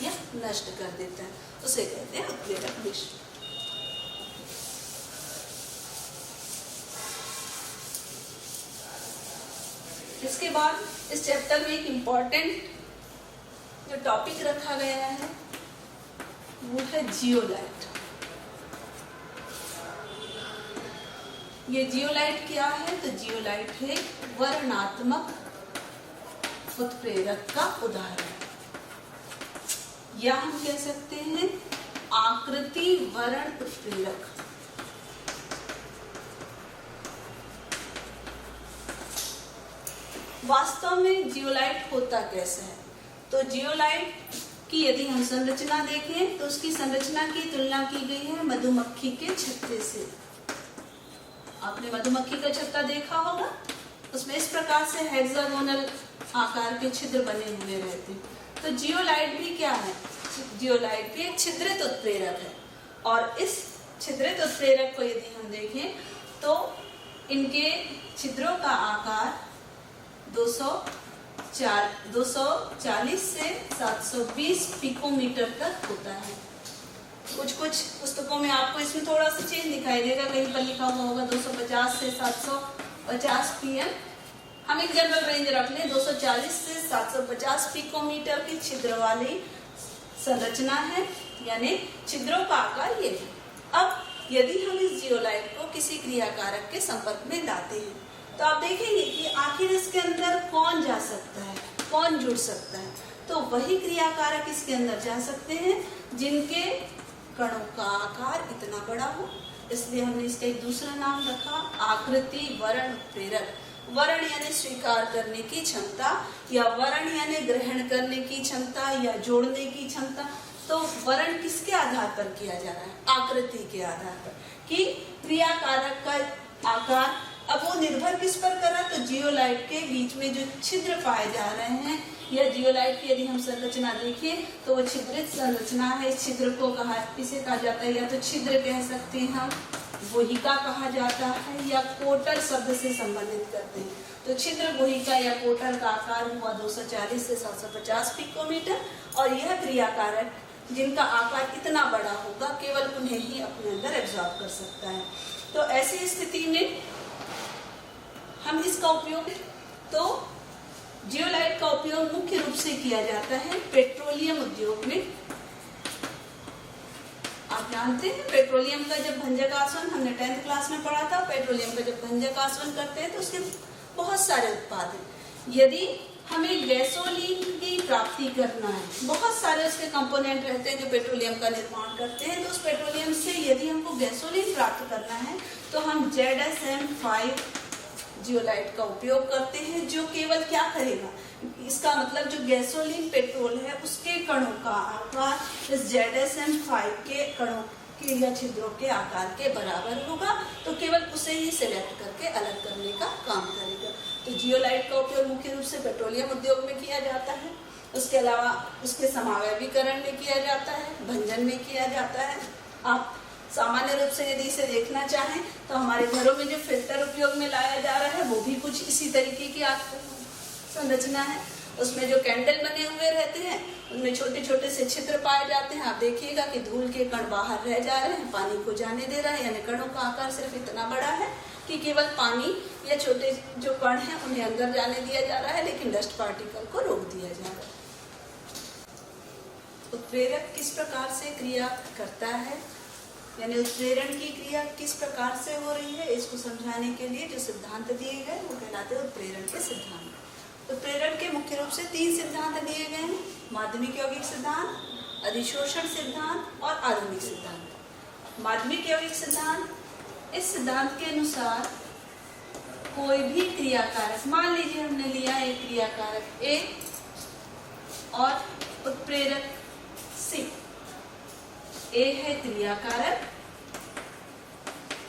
या नष्ट कर देता है, उसे कहते हैं उत्प्रेरक विष। इसके बाद इस चैप्टर में एक इम्पॉर्टेंट जो टॉपिक रखा गया है वो है जियोलाइट। ये जियोलाइट क्या है? तो जियोलाइट है वर्णात्मक उत्प्रेरक का उदाहरण, या हम कह सकते हैं आकृति वर्ण उत्प्रेरक। वास्तव में जियोलाइट होता कैसे है? तो जियोलाइट की यदि हम संरचना देखें तो उसकी संरचना की तुलना की गई है मधुमक्खी के छत्ते से। आपने मधुमक्खी का छत्ता देखा होगा, उसमें इस प्रकार से हेक्सागोनल आकार के छिद्र बने हुए रहते हैं। तो जियोलाइट भी क्या है? जियोलाइट भी एक छिद्रित उत्प्रेरक है, और इस छिद्रित उत्प्रेरक को यदि हम देखें तो इनके छिद्रों का आकार 240 से 720 पिकोमीटर तक होता है। कुछ पुस्तकों में आपको इसमें थोड़ा सा चेंज दिखाई देगा, कहीं पर लिखा हुआ होगा 250 से 750 पीएम। हम एक जनरल रेंज रख लें, 240 से 750 पिकोमीटर की छिद्र वाली संरचना है, यानी छिद्रों का आकार ये है। अब यदि हम इस जियोलाइट को किसी क्रियाकारक के संपर्क में लाते हैं तो आप देखेंगे कि आखिर इसके अंदर कौन जा सकता है, कौन जुड़ सकता है। तो वही क्रियाकारक इसके अंदर जा सकते हैं जिनके कणों का आकार इतना बड़ा हो, इसलिए हमने इसका एक दूसरा नाम रखा आकृति वर्ण उत्प्रेरक। वर्ण यानी स्वीकार करने की क्षमता, या वर्ण यानी ग्रहण करने की क्षमता, या जोड़ने की क्षमता। तो वर्ण किसके आधार पर किया जा रहा है? आकृति के आधार पर, कि क्रियाकारक का आकार। अब वो निर्भर किस पर कर रहा है? तो जियोलाइट के बीच में जो छिद्र पाए जा रहे हैं, या जियोलाइट की यदि हम संरचना देखें तो वो छिद्रित संरचना है। इस छिद्र को इसे कहा जाता है, या तो छिद्र कह सकते हैं हम, गुहिका कहा जाता है, या कोटर शब्द से संबंधित करते हैं। तो छिद्र, गुहिका या कोटर का आकार हुआ 240 से 750 पिकोमीटर, और यह क्रियाकारक जिनका आकार इतना बड़ा होगा केवल उन्हें ही अपने अंदर एब्जॉर्ब कर सकता है। तो ऐसी स्थिति में हम इसका उपयोग, तो जियोलाइट का उपयोग मुख्य रूप से किया जाता है पेट्रोलियम उद्योग में। आप जानते हैं पेट्रोलियम का जब भंजक आसवन, हमने 10th क्लास में पढ़ा था, पेट्रोलियम का जब भंजक आसवन करते हैं तो उसके बहुत सारे उत्पाद हैं। यदि हमें गैसोलीन की प्राप्ति करना है, बहुत सारे उसके कंपोनेंट रहते हैं जो पेट्रोलियम का निर्माण करते हैं, तो उस पेट्रोलियम से यदि हमको गैसोलीन प्राप्त करना है तो हम ZSM-5 जियोलाइट का उपयोग करते हैं, जो केवल क्या करेगा, इसका मतलब जो गैसोलीन पेट्रोल है उसके कणों का आकार इस ZSM-5 के कणों के या छिद्रों के आकार के बराबर होगा, तो केवल उसे ही सिलेक्ट करके अलग करने का काम करेगा। तो जियोलाइट का उपयोग मुख्य रूप से पेट्रोलियम उद्योग में किया जाता है। उसके अलावा उसके समावयवीकरण में किया जाता है, भंजन में किया जाता है। आप सामान्य रूप से यदि इसे देखना चाहें तो हमारे घरों में जो फिल्टर उपयोग में लाया जा रहा है वो भी कुछ इसी तरीके की संरचना है। उसमें जो कैंडल बने हुए रहते हैं उनमें छोटे छोटे से छिद्र पाए जाते हैं। आप देखिएगा कि धूल के कण बाहर रह जा रहे हैं, पानी को जाने दे रहा है, यानी कणों का आकार सिर्फ इतना बड़ा है कि केवल पानी या छोटे जो कण हैं उन्हें अंदर जाने दिया जा रहा है, लेकिन डस्ट पार्टिकल को रोक दिया जा रहा है। उत्प्रेरक किस प्रकार से क्रिया करता है, यानी उत्प्रेरण की क्रिया किस प्रकार से हो रही है, इसको समझाने के लिए जो सिद्धांत दिए गए वो कहलाते हैं उत्प्रेरण के सिद्धांत। उत्प्रेरण के मुख्य रूप से 3 सिद्धांत दिए गए हैं: माध्यमिक यौगिक सिद्धांत, अधिशोषण सिद्धांत और आधुनिक सिद्धांत। माध्यमिक यौगिक सिद्धांत, इस सिद्धांत के अनुसार कोई भी क्रियाकारक, मान लीजिए हमने लिया एक क्रियाकारक A और उत्प्रेरक C। A है क्रियाकारक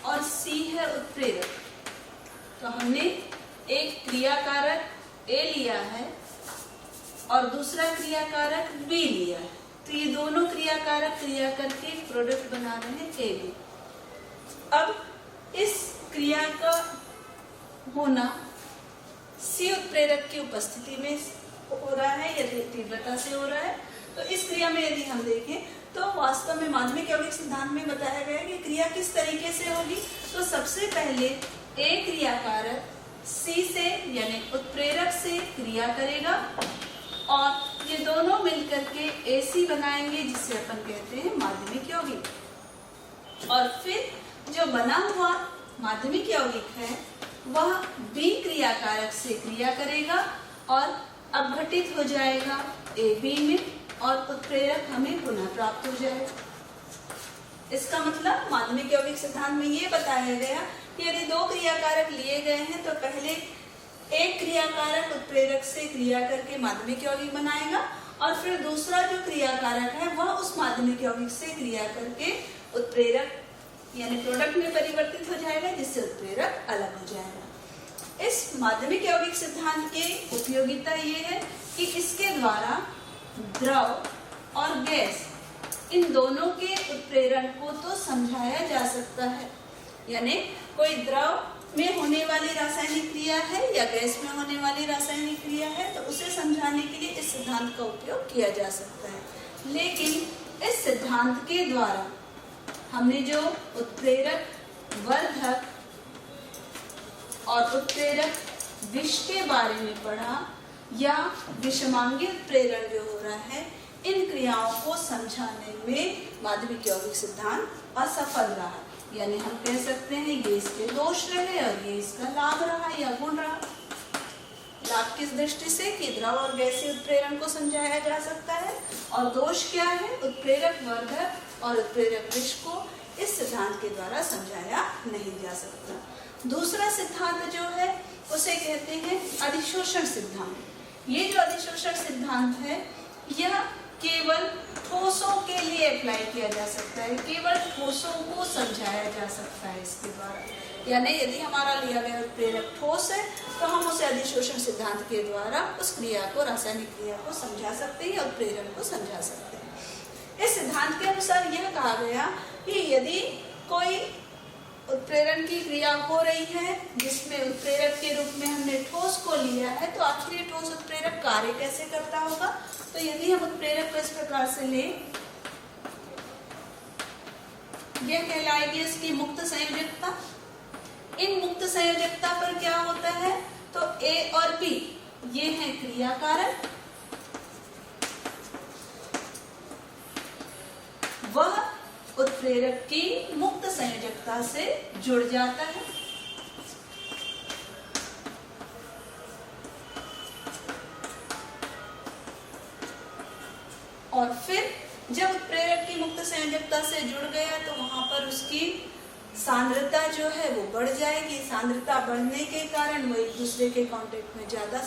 और C है उत्प्रेरक। तो हमने एक क्रियाकारक A लिया है और दूसरा क्रियाकारक B लिया है, तो ये दोनों क्रियाकारक क्रिया करके एक प्रोडक्ट बना रहे हैं AB। अब इस क्रिया का होना C उत्प्रेरक की उपस्थिति में हो रहा है या तीव्रता से हो रहा है। तो इस क्रिया में यदि हम देखें तो वास्तव में माध्यमिक यौगिक सिद्धांत में बताया गया है कि क्रिया किस तरीके से होगी। तो सबसे पहले A क्रियाकारक C से यानी उत्प्रेरक से क्रिया करेगा और ये दोनों मिलकर के AC बनाएंगे, जिसे अपन कहते हैं माध्यमिक यौगिक। और फिर जो बना हुआ माध्यमिक यौगिक है वह बी क्रिया कारक से क्रिया करेगा और अपघटित हो जाएगा ए बी में और उत्प्रेरक हमें पुनः प्राप्त हो जाएगा। इसका मतलब माध्यमिक यौगिक सिद्धांत में ये बताया गया कि यदि दो क्रिया कारक लिए गए हैं तो पहले एक क्रिया कारक उत्प्रेरक से क्रिया करके माध्यमिक यौगिक बनाएगा और फिर दूसरा जो क्रिया कारक है वह उस माध्यमिक यौगिक से क्रिया करके उत्प्रेरक यानी प्रोडक्ट में परिवर्तित हो जाएगा, जिससे उत्प्रेरक अलग हो जाएगा। इस माध्यमिक यौगिक सिद्धांत की उपयोगिता ये है कि इसके द्वारा द्रव और गैस इन दोनों के उत्प्रेरण को तो समझाया जा सकता है। यानी कोई द्रव में होने वाली रासायनिक क्रिया है या गैस में होने वाली रासायनिक क्रिया है तो उसे समझाने के लिए इस सिद्धांत का उपयोग किया जा सकता है। लेकिन इस सिद्धांत के द्वारा हमने जो उत्प्रेरक, वर्धक और उत्प्रेरक विष के बारे में पढ़ा या विषमांगी उत्प्रेरण जो हो रहा है, इन क्रियाओं को समझाने में माध्यमिक यौगिक सिद्धांत असफल रहा। यानी हम कह सकते हैं ये इसके दोष रहे और ये इसका लाभ रहा या गुण रहा। लाभ किस दृष्टि से कि द्रव और गैसीय उत्प्रेरण को समझाया जा सकता है और दोष क्या है, उत्प्रेरक, वर्धक और उत्प्रेरक विष को इस सिद्धांत के द्वारा समझाया नहीं जा सकता। दूसरा सिद्धांत जो है उसे कहते हैं अधिशोषण सिद्धांत। ये जो अधिशोषण सिद्धांत है यह केवल ठोसों के लिए अप्लाई किया जा सकता है, केवल ठोसों को समझाया जा सकता है इसके द्वारा। यानी यदि हमारा लिया गया उत्प्रेरक ठोस है तो हम उसे अधिशोषण सिद्धांत के द्वारा उस क्रिया को, रासायनिक क्रिया को समझा सकते हैं या उत्प्रेरण को समझा सकते हैं। इस सिद्धांत के अनुसार यह कहा गया कि यदि कोई उत्प्रेरण की क्रिया हो रही है जिसमें उत्प्रेरक के रूप में हमने ठोस को लिया है तो आखिर ये ठोस उत्प्रेरक कार्य कैसे करता होगा। तो यदि हम उत्प्रेरक को इस प्रकार से लें, यह कहलाएगी इसकी मुक्त संयोजकता। इन मुक्त संयोजकता पर क्या होता है तो A और B ये हैं क्रिया कारक, वह उत्प्रेरक की मुक्त संयोजकता से जुड़ जाता है और फिर जब उत्प्रेरक की मुक्त संयोजकता से जुड़ गया तो वहां पर उसकी सांद्रता जो है वो बढ़ जाएगी। सांद्रता बढ़ने के कारण वो एक दूसरे के कांटेक्ट में ज्यादा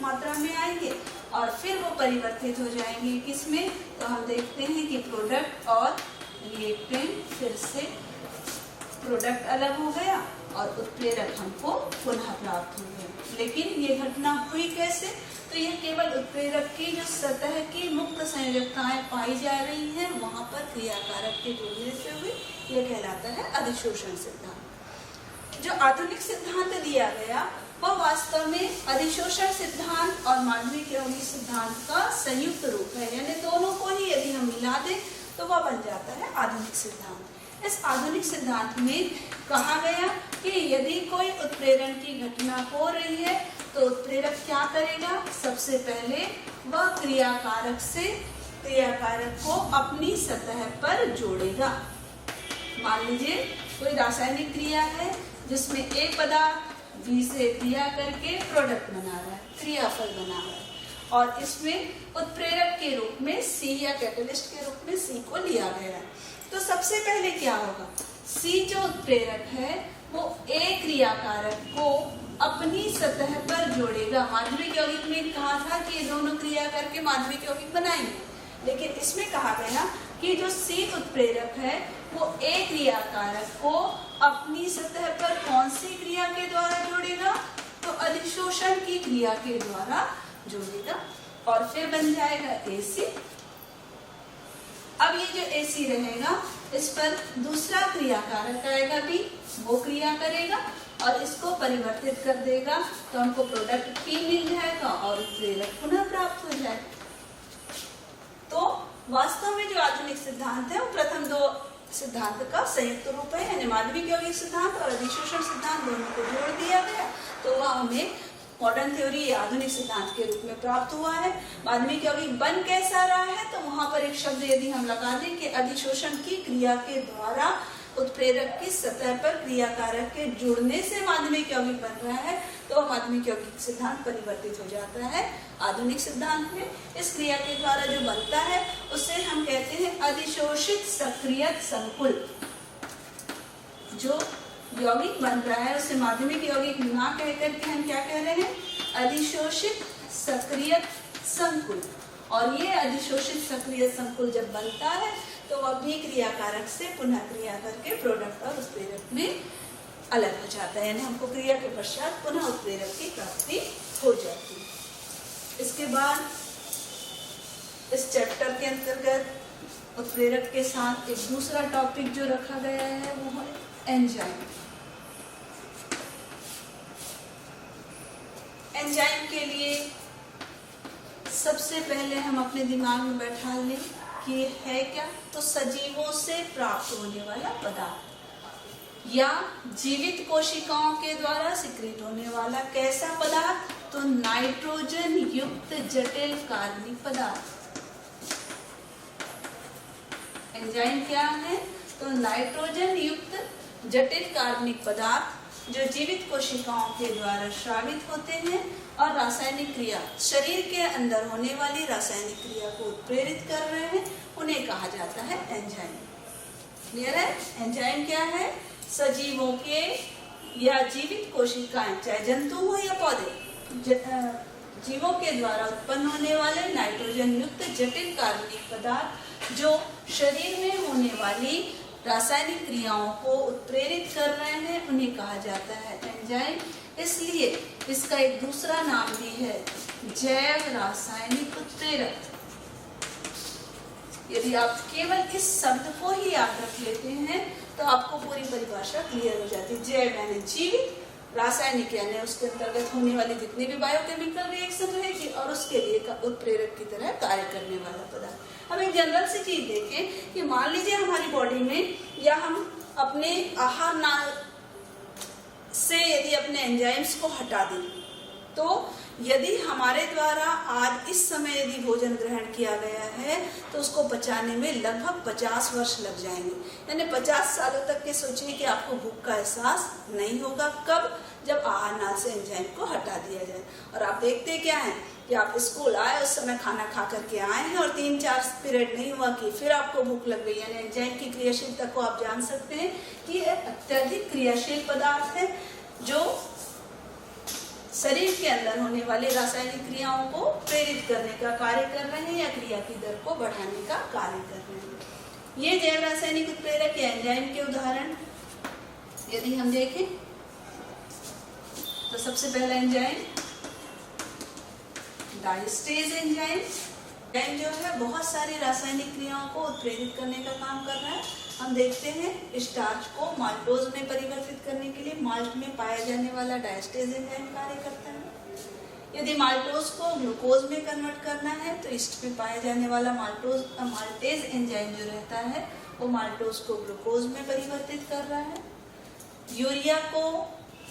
मात्रा में आएंगे और फिर वो परिवर्तित हो जाएंगे किसमें, तो हम देखते हैं कि प्रोडक्ट और रिएक्टेंट, फिर से प्रोडक्ट अलग हो गया और उत्प्रेरक हमको पुनः प्राप्त हो गया। लेकिन ये घटना हुई कैसे, तो यह केवल उत्प्रेरक की जो सतह की मुक्त संयोजकताएं पाई जा रही हैं वहां पर क्रियाकारक के जुड़ने से हुई, यह कहलाता है अधिशोषण सिद्धांत। जो आधुनिक सिद्धांत दिया गया वह वास्तव में अधिशोषण सिद्धांत और माध्यमिक यौगिक सिद्धांत का संयुक्त रूप है। यानी दोनों को ही यदि हम मिला दें तो वह बन जाता है आधुनिक सिद्धांत। इस आधुनिक सिद्धांत में कहा गया कि यदि कोई उत्प्रेरण की घटना हो रही है तो उत्प्रेरक क्या करेगा, सबसे पहले वह क्रियाकारक से क्रियाकारक को अपनी सतह पर जोड़ेगा। मान लीजिए कोई रासायनिक क्रिया है जिसमें एक पदार्थ बी से क्रिया करके प्रोडक्ट बना रहा है, क्रियाफल बना रहा है और इसमें उत्प्रेरक के रूप में सी या कैटलिस्ट के रूप में सी को लिया गया है। तो सबसे पहले क्या होगा, सी जो उत्प्रेरक है वो ए क्रियाकारक को अपनी सतह पर जोड़ेगा। माध्यमिक यौगिक में कहा था कि ये दोनों क्रिया करके माध्यमिक यौगिक बनाएंगे, लेकिन इसमें कहा गया कि जो सी उत्प्रेरक है वो ए क्रियाकारक को अपनी सतह पर कौन सी क्रिया के द्वारा जोड़ेगा, तो अधिशोषण की क्रिया के द्वारा जोड़ेगा और फिर बन जाएगा एसी। अब ये जो एसी रहेगा इस पर दूसरा क्रियाकारक आएगा बी, वो क्रिया करेगा और इसको परिवर्तित कर देगा तो हमको प्रोडक्ट पी मिल जाएगा और उत्प्रेरक पुनः प्राप्त हो जाएगा। तो वास्तव में जो आधुनिक सिद्धांत है वो प्रथम दो सिद्धांत का संयुक्त रूप है, यानी माध्यमिक यौगिक सिद्धांत और अधिशोषण सिद्धांत दोनों को जोड़ दिया गया तो वह हमें मॉडर्न थ्योरी या आधुनिक सिद्धांत के रूप में प्राप्त हुआ है। माध्यमिक यौगिक बन कैसा रहा है, तो वहां पर एक शब्द यदि हम लगा दें कि अधिशोषण की क्रिया के द्वारा उत्प्रेरक की सतह पर क्रियाकारक के जुड़ने से माध्यमिक यौगिक बन रहा है तो माध्यमिक यौगिक सिद्धांत परिवर्तित हो जाता है आधुनिक सिद्धांत में। इस क्रिया के द्वारा जो बनता है उसे हम कहते हैं अधिशोषित सक्रियक संकुल। जो यौगिक बन रहा है उसे माध्यमिक यौगिक ना कहकर के हम क्या कह रहे हैं, अधिशोषित सक्रियक संकुल। और ये अधिशोषित सक्रिय संकुल जब बनता है तो वह भी क्रियाकारक से पुनः क्रिया करके प्रोडक्ट और उत्प्रेरक में अलग हो जाता है, यानी हमको क्रिया के पश्चात पुनः उत्प्रेरक की प्राप्ति हो जाती है। इसके बाद इस चैप्टर के अंतर्गत उत्प्रेरक के साथ एक दूसरा टॉपिक जो रखा गया है वो है एंजाइम। एंजाइम के लिए सबसे पहले हम अपने दिमाग में बैठा लें कि ये है क्या, तो सजीवों से प्राप्त होने वाला पदार्थ या जीवित कोशिकाओं के द्वारा सिक्रिट होने वाला कैसा पदार्थ, तो नाइट्रोजन युक्त जटिल कार्बनिक पदार्थ। एंजाइम क्या है, तो नाइट्रोजन युक्त जटिल कार्बनिक पदार्थ जो जीवित कोशिकाओं के द्वारा स्रावित होते हैं और रासायनिक क्रिया शरीर के अंदर होने वाली रासायनिक क्रिया को उत्प्रेरित कर रहे हैं, उन्हें कहा जाता है एंजाइम। क्लियर है? एंजाइम क्या है, सजीवों के या जीवित कोशिकाएं चाहे जंतु हो या पौधे, जीवों के द्वारा उत्पन्न होने वाले नाइट्रोजन युक्त जटिल कार्बनिक पदार्थ जो शरीर में होने वाली रासायनिक क्रियाओं को उत्प्रेरित कर रहे हैं, उन्हें कहा जाता है एंजाइम। इसलिए इसका एक दूसरा नाम भी है जैव रासायनिक उत्प्रेरक। यदि आप केवल इस शब्द को ही याद रख लेते हैं तो आपको पूरी परिभाषा क्लियर हो जाती है। जैव यानी जीवित, रासायनिक यानी उसके अंतर्गत होने वाली जितनी भी बायोकेमिकल रिएक्शन रहेगी और उसके लिए उत्प्रेरक की तरह कार्य करने वाला पदार्थ। हम एक जनरल सी चीज देखें कि मान लीजिए हमारी बॉडी में या हम अपने आहार नाल से यदि अपने एंजाइम्स को हटा दें, तो यदि हमारे द्वारा आज इस समय यदि भोजन ग्रहण किया गया है तो उसको पचाने में लगभग 50 वर्ष लग जाएंगे, यानी 50 सालों तक के सोचिए कि आपको भूख का एहसास नहीं होगा। कब? जब आहार नाल से एंजाइम को हटा दिया जाए। और आप देखते क्या है कि आप स्कूल आए, उस समय खाना खा करके आए हैं और 3-4 पीरियड नहीं हुआ कि फिर आपको भूख लग गई, यानी एंजाइम की क्रियाशीलता को आप जान सकते हैं कि यह अत्यधिक क्रियाशील पदार्थ है जो शरीर के अंदर होने वाली रासायनिक क्रियाओं को प्रेरित करने का कार्य कर रहे हैं या क्रिया की दर को बढ़ाने का कार्य कर रहे हैं। ये जैव रासायनिक उत्प्रेरक या एंजाइम के उदाहरण यदि हम देखें तो सबसे पहला एंजाइम डायस्टेज एंजाइम। एंजाइम जो है बहुत सारी रासायनिक क्रियाओं को उत्प्रेरित करने का काम कर रहा है। हम देखते हैं स्टार्च को माल्टोज में परिवर्तित करने के लिए माल्ट में पाया जाने वाला डायस्टेज एंजाइम कार्य करता है। यदि माल्टोज को ग्लूकोज में कन्वर्ट करना है तो ईस्ट में पाया जाने वाला माल्टेज एंजाइम जो रहता है वो माल्टोज को ग्लूकोज में परिवर्तित कर रहा है। यूरिया को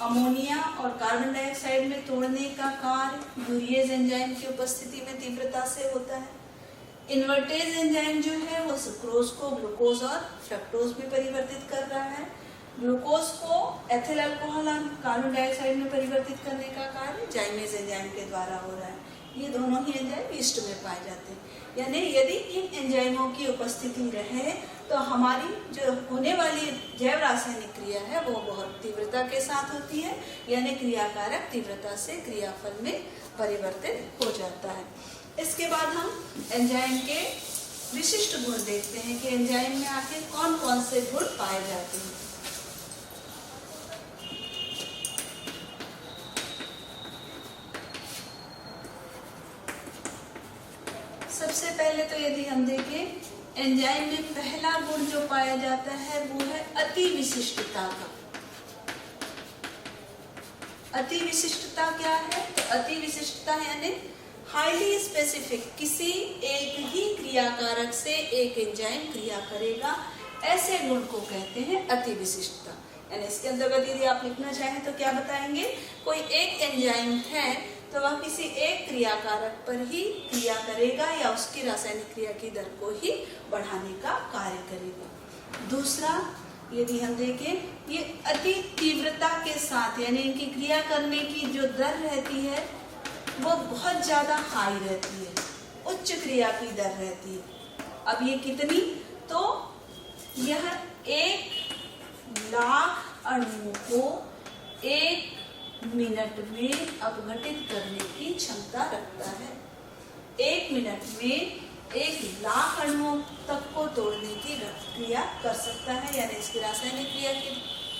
अमोनिया और कार्बन डाइऑक्साइड में तोड़ने का कार्य यूरिएज एंजाइम की उपस्थिति में तीव्रता से होता है। इन्वर्टेज एंजाइम जो है वो सुक्रोज को ग्लूकोज और फ्रक्टोज में परिवर्तित कर रहा है। ग्लूकोज को एथिल अल्कोहल और कार्बन डाइऑक्साइड में परिवर्तित करने का कार्य जाइमेज एंजाइम के द्वारा हो रहा है। ये दोनों ही एंजाइम ईस्ट में पाए जाते हैं। यानी यदि इन एंजाइमों की उपस्थिति रहे तो हमारी जो होने वाली जैव रासायनिक क्रिया है वो बहुत तीव्रता के साथ होती है, यानी क्रियाकारक तीव्रता से क्रियाफल में परिवर्तित हो जाता है। इसके बाद हम एंजाइम के विशिष्ट गुण देखते हैं कि एंजाइम में आखिर कौन कौन से गुण पाए जाते हैं। सबसे पहले तो यदि हम देखें एंजाइम में पहला गुण जो पाया जाता है वो है अति विशिष्टता का। अति विशिष्टता क्या है? तो अति विशिष्टता यानी हाईली स्पेसिफिक, किसी एक ही क्रियाकारक से एक एंजाइम क्रिया करेगा, ऐसे गुण को कहते हैं अति विशिष्टता। यानी इसके अंतर्गत यदि आप लिखना चाहें तो क्या बताएंगे? कोई एक एंजाइम है तो वह किसी एक क्रियाकारक पर ही क्रिया करेगा या उसकी रासायनिक क्रिया की दर को ही बढ़ाने का कार्य करेगा। दूसरा, यदि हम देखें ये अति तीव्रता के साथ, यानी इनकी क्रिया करने की जो दर रहती है वो बहुत ज्यादा हाई रहती है, उच्च क्रिया की दर रहती है। अब ये कितनी, तो यह 1,00,000 अणुओं को 1 मिनट में अपघटित करने की क्षमता रखता है। 1 मिनट में 1,00,000 अणुओं तक को तोड़ने की क्रिया कर सकता है, यानी इसकी रासायनिक क्रिया की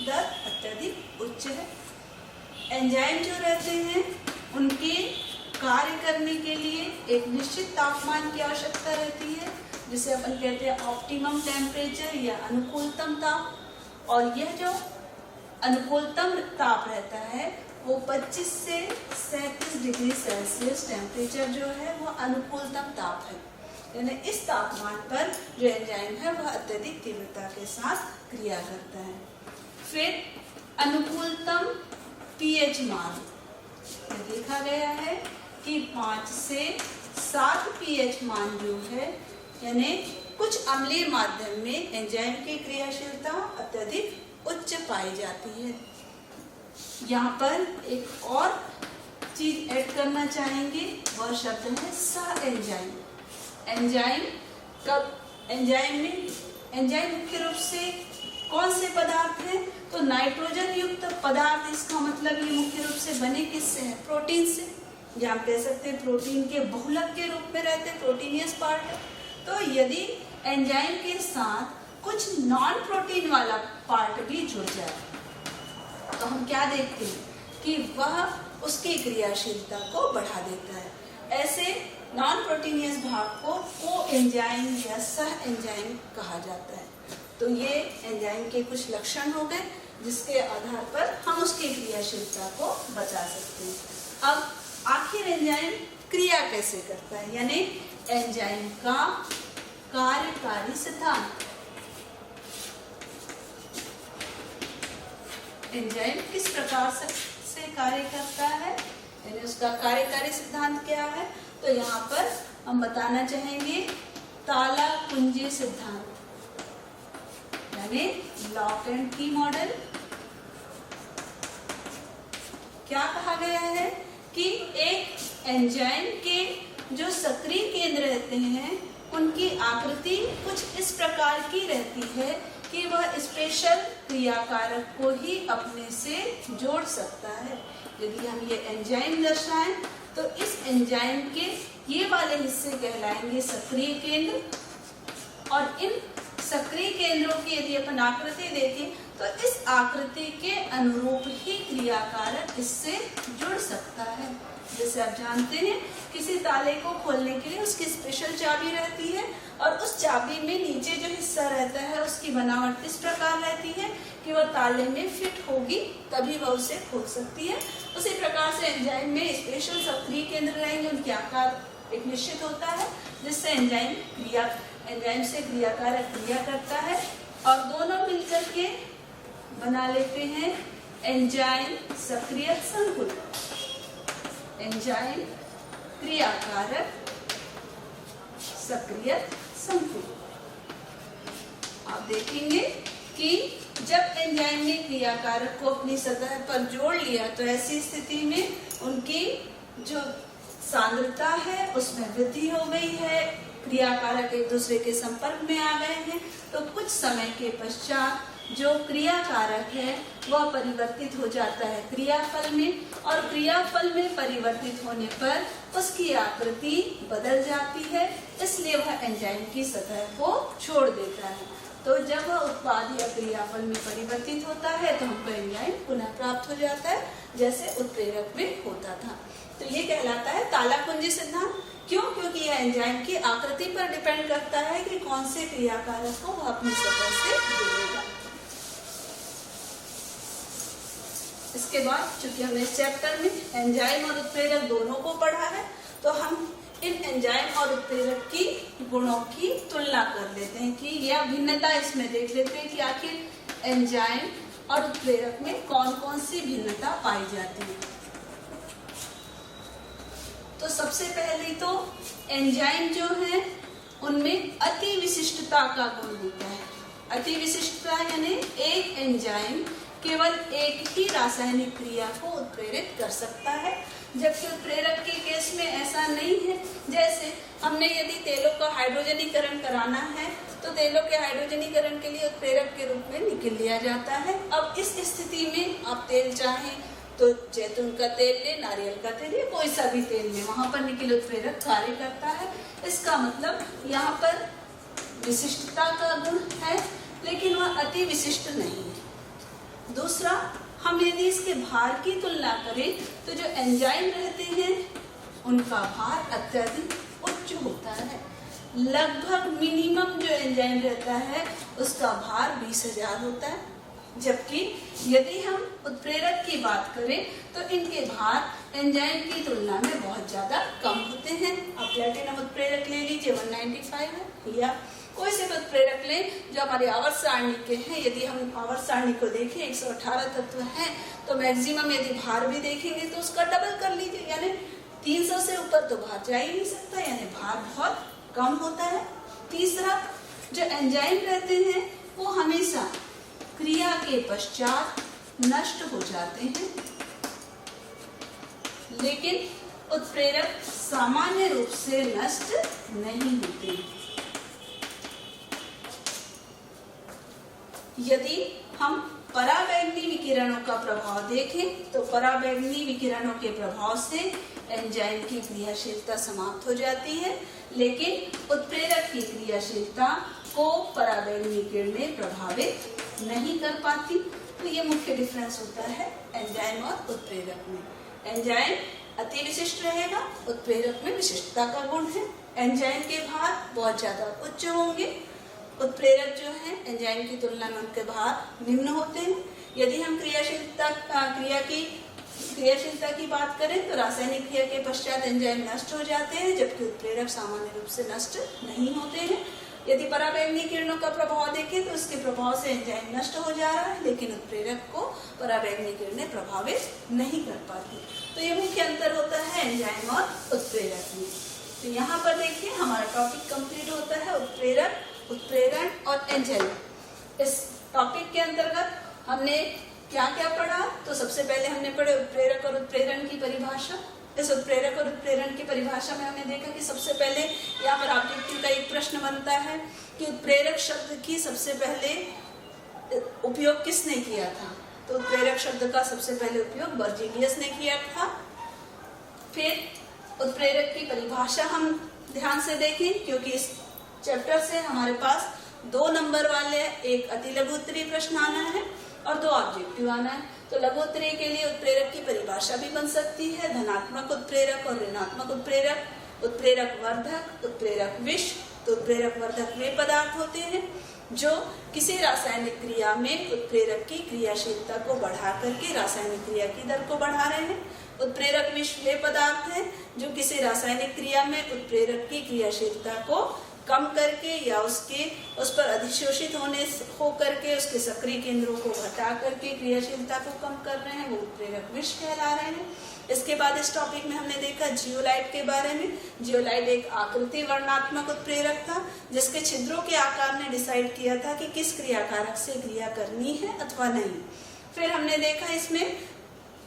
दर अत्यधिक उच्च है। एंजाइम जो रहते हैं उनके कार्य करने के लिए एक निश्चित तापमान की आवश्यकता रहती है, जिसे अपन कहते हैं ऑप्टिमम टेम्परेचर या अनुकूलतम ताप। और यह जो अनुकूलतम ताप रहता है वो 25 से 37 डिग्री सेल्सियस टेम्परेचर जो है वो अनुकूलतम ताप है, यानी इस तापमान पर जो एंजाइम है वह अत्यधिक तीव्रता के साथ क्रिया करता है। फिर अनुकूलतम पीएच मान देखा गया है कि 5 से 7 पीएच मान जो है, यानी कुछ अम्लीय माध्यम में एंजाइम की क्रियाशीलता अत्यधिक उच्च पाई जाती है। यहाँ पर एक और चीज ऐड करना चाहेंगे, वह शब्द है सह एंजाइम। एंजाइम मुख्य रूप से कौन से पदार्थ हैं, तो नाइट्रोजन युक्त पदार्थ। इसका मतलब ये मुख्य रूप से बने किससे है, प्रोटीन से, या हम कह सकते हैं प्रोटीन के बहुलक के रूप में रहते हैं, प्रोटीनियस पार्ट है। तो यदि एंजाइम के साथ कुछ नॉन प्रोटीन वाला पार्ट भी जुड़ जाए तो हम क्या देखते हैं कि वह उसकी क्रियाशीलता को बढ़ा देता है। ऐसे नॉन प्रोटीनियस भाग को को एंजाइम या सह एंजाइम कहा जाता है। तो ये एंजाइम के कुछ लक्षण हो गए जिसके आधार पर हम उसकी क्रियाशीलता को बचा सकते हैं। अब आखिर एंजाइम क्रिया कैसे करता है, यानी एंजाइम का कार्यकारी सिद्धांत। एंजाइम किस प्रकार से कार्य करता है, यानी उसका कार्यकारी सिद्धांत क्या है, तो यहाँ पर हम बताना चाहेंगे ताला कुंजी सिद्धांत, यानी लॉक एंड की मॉडल। क्या कहा गया है कि एक एंजाइम के जो सक्रिय केंद्र रहते हैं उनकी आकृति कुछ इस प्रकार की रहती है कि वह स्पेशल क्रियाकारक को ही अपने से जोड़ सकता है। यदि हम ये एंजाइम दर्शाएं तो इस एंजाइम के ये वाले हिस्से कहलाएंगे सक्रिय केंद्र, और इन सक्रिय केंद्रों की यदि अपन आकृति देखें तो इस आकृति के अनुरूप ही क्रियाकारक इससे जुड़ सकता है। जैसे आप जानते हैं किसी ताले को खोलने के लिए उसकी स्पेशल चाबी रहती है, और उस चाबी में नीचे जो हिस्सा रहता है उसकी बनावट इस प्रकार रहती है कि वह ताले में फिट होगी तभी वह उसे खोल सकती है। उसी प्रकार से एंजाइम में स्पेशल सक्रिय केंद्र रहेंगे, उनके आकार एक निश्चित होता है जिससे एंजाइम से क्रियाकारक क्रिया करता है, और दोनों मिलकर के बना लेते हैं एंजाइम सक्रिय संकुल। एंजाइम क्रियाकारक सक्रिय संकुल। आप देखेंगे कि जब एंजाइम ने क्रियाकारक को अपनी सतह पर जोड़ लिया तो ऐसी स्थिति में उनकी जो सांद्रता है उसमें वृद्धि हो गई है, क्रियाकारक एक दूसरे के संपर्क में आ गए हैं। तो कुछ समय के पश्चात जो क्रियाकारक है वह परिवर्तित हो जाता है क्रियाफल में, और क्रियाफल में परिवर्तित होने पर उसकी आकृति बदल जाती है, इसलिए वह एंजाइम की सतह को छोड़ देता है। तो जब वह उत्पाद या क्रियाफल में परिवर्तित होता है तो हमको एंजाइम पुनः प्राप्त हो जाता है जैसे उत्प्रेरक में होता था। तो ये कहलाता है ताला कुंजी सिद्धांत। क्यों? क्योंकि यह एंजाइम की आकृति पर डिपेंड करता है कि कौन से क्रियाकारक को वह अपनी सतह से जोड़ेगा। इसके बाद चूंकि हमने इस चैप्टर में एंजाइम और उत्प्रेरक दोनों को पढ़ा है तो हम इन एंजाइम और उत्प्रेरक की गुणों की तुलना कर लेते हैं कि यह भिन्नता इसमें देख लेते हैं कि आखिर एंजाइम और उत्प्रेरक में कौन कौन सी भिन्नता पाई जाती है। तो सबसे पहले तो एंजाइम जो है उनमें अति विशिष्टता का गुण होता है, अति विशिष्टता यानी एक एंजाइम केवल एक ही रासायनिक क्रिया को उत्प्रेरित कर सकता है, जबकि उत्प्रेरक के केस में ऐसा नहीं है। जैसे हमने यदि तेलों का हाइड्रोजनीकरण कराना है तो तेलों के हाइड्रोजनीकरण के लिए उत्प्रेरक के रूप में निकल लिया जाता है। अब इस स्थिति में आप तेल चाहें तो जैतून का तेल ले, नारियल का तेल या कोई सा भी तेल ले, वहां पर निकल उत्प्रेरक कार्य करता है। इसका मतलब यहाँ पर विशिष्टता का गुण है, लेकिन वह अति विशिष्ट नहीं है। दूसरा, हम यदि इसके भार की तुलना करें तो जो एंजाइम रहते हैं उनका भार अत्यधिक उच्च होता है। लगभग मिनिमम जो एंजाइम रहता है उसका भार 20,000 होता है, जबकि यदि हम उत्प्रेरक की बात करें तो इनके भार एंजाइम की तुलना में बहुत ज्यादा कम होते हैं। आप प्लेटिनम उत्प्रेरक ले लीजिए, 195 है, या कोई से भी उत्प्रेरक लें जो हमारे आवर्त सारणी के हैं। यदि हम आवर्त सारणी को देखें 118 तत्व हैं, तो मैक्सिमम यदि भार भी देखेंगे तो उसका डबल कर लीजिए, यानी 300 से ऊपर तो भार जा ही नहीं सकता, यानी भार बहुत कम होता है। तीसरा, जो एंजाइम रहते हैं वो हमेशा क्रिया के पश्चात नष्ट हो जाते हैं, लेकिन उत्प्रेरक सामान्य रूप से नष्ट नहीं होते। यदि हम पराबैंगनी विकिरणों का प्रभाव देखें तो पराबैंगनी विकिरणों के प्रभाव से एंजाइम की क्रियाशीलता समाप्त हो जाती है, लेकिन उत्प्रेरक की क्रियाशीलता को पराबैंगनी किरणें प्रभावित नहीं कर पाती। तो ये मुख्य डिफरेंस होता है एंजाइम और उत्प्रेरक में। एंजाइम अति विशिष्ट रहेगा, उत्प्रेरक में विशिष्टता का गुण है। एंजाइम के भार बहुत ज्यादा उच्च होंगे, उत्प्रेरक जो है एंजाइम की तुलना में उनके भार निम्न होते हैं। यदि हम क्रियाशीलता की बात करें तो रासायनिक क्रिया के पश्चात एंजाइम नष्ट हो जाते हैं, जबकि उत्प्रेरक सामान्य रूप से नष्ट नहीं होते हैं। यदि पराबैंगनी किरणों का प्रभाव देखें तो उसके प्रभाव से एंजाइम नष्ट हो जा रहा है, लेकिन उत्प्रेरक को पराबैंगनी किरणें प्रभावित नहीं कर पाती। तो ये मुख्य अंतर होता है एंजाइम और उत्प्रेरक में। तो यहाँ पर देखिए हमारा टॉपिक कंप्लीट होता है उत्प्रेरक, उत्प्रेरण और एंजाइम। इस टॉपिक के अंतर्गत हमने क्या क्या पढ़ा? तो सबसे पहले हमने पढ़े उत्प्रेरक और उत्प्रेरण की परिभाषा। इस उत्प्रेरक और उत्प्रेरण की परिभाषा में हमने देखा कि सबसे पहले यहाँ पर ऑब्जेक्टिव का एक प्रश्न बनता है कि उत्प्रेरक शब्द की सबसे पहले उपयोग किसने किया था? तो उत्प्रेरक शब्द का सबसे पहले उपयोग बर्जीलियस ने किया था। फिर उत्प्रेरक की परिभाषा हम ध्यान से देखें, क्योंकि इस चैप्टर से हमारे पास 2 नंबर वाले एक अति लघु उत्तरीय प्रश्न आना है और 2 ऑब्जेक्टिव आना है। तो लघु उत्तरीय के लिए उत्प्रेरक की परिभाषा भी बन सकती है, धनात्मक उत्प्रेरक और ऋणात्मक उत्प्रेरक, उत्प्रेरक वर्धक, उत्प्रेरक विष। तो उत्प्रेरक वर्धक वे पदार्थ होते हैं जो किसी रासायनिक क्रिया में उत्प्रेरक की क्रियाशीलता को बढ़ा करके रासायनिक क्रिया की दर को बढ़ा रहे हैं। उत्प्रेरक विष वे पदार्थ हैं जो किसी रासायनिक क्रिया में उत्प्रेरक की क्रियाशीलता को कम करके या उस पर अधिशोषित हो करके उसके सक्रिय केंद्रों को घटा करके क्रियाशीलता को कम कर रहे हैं, वो उत्प्रेरक विष कहला रहे हैं। इसके बाद इस टॉपिक में हमने देखा जियोलाइट के बारे में। जियोलाइट एक आकृति वर्णात्मक उत्प्रेरक था जिसके छिद्रों के आकार ने डिसाइड किया था कि किस क्रियाकारक से क्रिया करनी है अथवा नहीं। फिर हमने देखा इसमें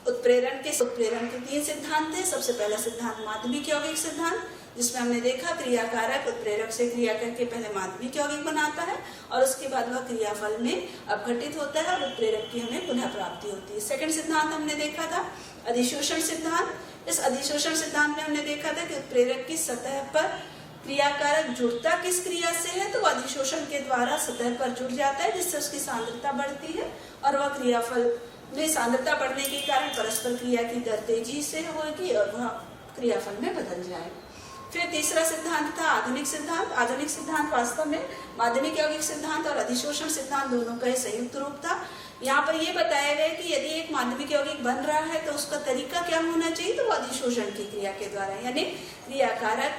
उत्प्रेरण के 3 सिद्धांत थे। सबसे पहला सिद्धांत माध्यमिक यौगिक सिद्धांत, जिसमें हमने देखा क्रियाकारक उत्प्रेरक से क्रिया करके पहले माध्यमिक यौगिक बनाता है और उसके बाद वह क्रियाफल में अपघटित होता है और उत्प्रेरक की हमें पुनः प्राप्ति होती है। सेकंड सिद्धांत हमने देखा था अधिशोषण सिद्धांत। इस अधिशोषण सिद्धांत में हमने देखा था कि उत्प्रेरक की सतह पर क्रियाकारक जुड़ता किस क्रिया से है, तो अधिशोषण के द्वारा सतह पर जुड़ जाता है, जिससे उसकी सांद्रता बढ़ती है और वह क्रियाफल में सांद्रता बढ़ने के कारण परस्पर क्रिया की दर तेजी से होगी और वह क्रियाफल में बदल जाएगा। फिर तीसरा सिद्धांत था आधुनिक सिद्धांत। आधुनिक सिद्धांत वास्तव में माध्यमिक यौगिक सिद्धांत और अधिशोषण सिद्धांत दोनों का संयुक्त रूप था। यहाँ पर यह बताया गया कि यदि एक माध्यमिक यौगिक बन रहा है तो उसका तरीका क्या होना चाहिए, तो वो अधिशोषण की क्रिया के द्वारा, यानी क्रियाकारक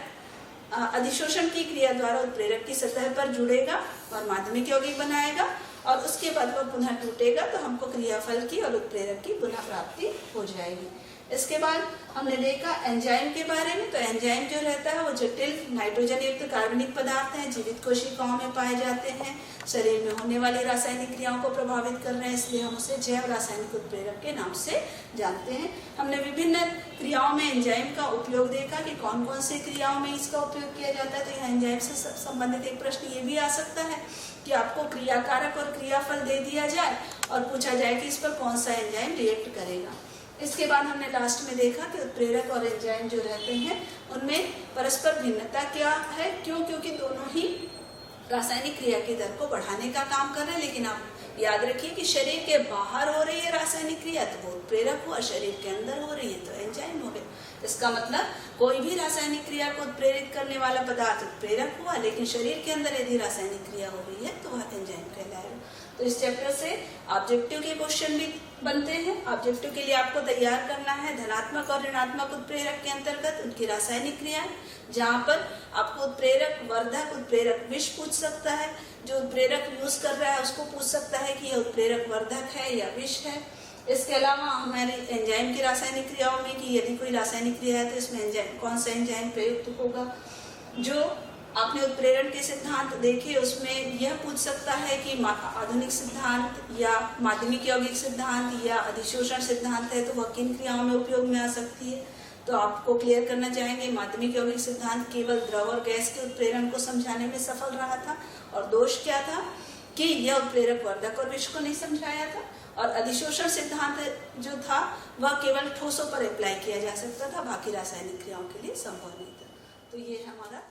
अधिशोषण की क्रिया द्वारा उत्प्रेरक की सतह पर जुड़ेगा और माध्यमिक यौगिक बनाएगा और उसके बाद वह पुनः टूटेगा, तो हमको क्रियाफल की और उत्प्रेरक की पुनः प्राप्ति हो जाएगी। इसके बाद हमने देखा एंजाइम के बारे में। तो एंजाइम जो रहता है वो जटिल नाइट्रोजन युक्त कार्बनिक पदार्थ हैं, जीवित कोशिकाओं में पाए जाते हैं, शरीर में होने वाली रासायनिक क्रियाओं को प्रभावित कर रहे हैं, इसलिए हम उसे जैव रासायनिक उत्प्रेरक के नाम से जानते हैं। हमने विभिन्न क्रियाओं में एंजाइम का उपयोग देखा कि कौन कौन सी क्रियाओं में इसका उपयोग किया जाता है। तो यहाँ एंजाइम से संबंधित एक प्रश्न ये भी आ सकता है कि आपको क्रियाकारक और क्रियाफल दे दिया जाए और पूछा जाए कि इस पर कौन सा एंजाइम रिएक्ट करेगा। इसके बाद हमने लास्ट में देखा कि उत्प्रेरक और एंजाइम जो रहते हैं उनमें परस्पर भिन्नता क्या है, क्योंकि दोनों ही रासायनिक क्रिया की दर को बढ़ाने का काम कर रहे हैं। लेकिन आप याद रखिए कि शरीर के बाहर हो रही है रासायनिक क्रिया तो वो उत्प्रेरक हुआ, शरीर के अंदर हो रही है तो एंजाइम हो गया। इसका मतलब कोई भी रासायनिक क्रिया को उत्प्रेरित करने वाला पदार्थ उत्प्रेरक हुआ, लेकिन शरीर के अंदर यदि रासायनिक क्रिया हो रही है तो वह एंजाइम कहलाएगा। तो इस चैप्टर से ऑब्जेक्टिव के क्वेश्चन भी बनते हैं। ऑब्जेक्टिव के लिए आपको तैयार करना है धनात्मक और ऋणात्मक उत्प्रेरक के अंतर्गत उनकी रासायनिक क्रियाएं, जहाँ पर आपको उत्प्रेरक वर्धक, उत्प्रेरक विष पूछ सकता है। जो उत्प्रेरक यूज कर रहा है उसको पूछ सकता है कि यह उत्प्रेरक वर्धक है या विष है। इसके अलावा हमारी एंजाइम की रासायनिक क्रियाओं में कि यदि कोई रासायनिक क्रिया है तो इसमें एंजाइम कौन सा एंजाइम प्रयुक्त होगा। जो आपने उत्प्रेरण के सिद्धांत देखे उसमें यह पूछ सकता है कि आधुनिक सिद्धांत या माध्यमिक यौगिक सिद्धांत या अधिशोषण सिद्धांत है तो वह किन क्रियाओं में उपयोग में आ सकती है। तो आपको क्लियर करना चाहेंगे माध्यमिक यौगिक सिद्धांत केवल द्रव और गैस के उत्प्रेरण को समझाने में सफल रहा था और दोष क्या था कि यह उत्प्रेरक वर्धक और विष को नहीं समझाया था। और अधिशोषण सिद्धांत जो था वह केवल ठोसों पर अप्लाई किया जा सकता था, बाकी रासायनिक क्रियाओं के लिए संभव नहीं था। तो ये हमारा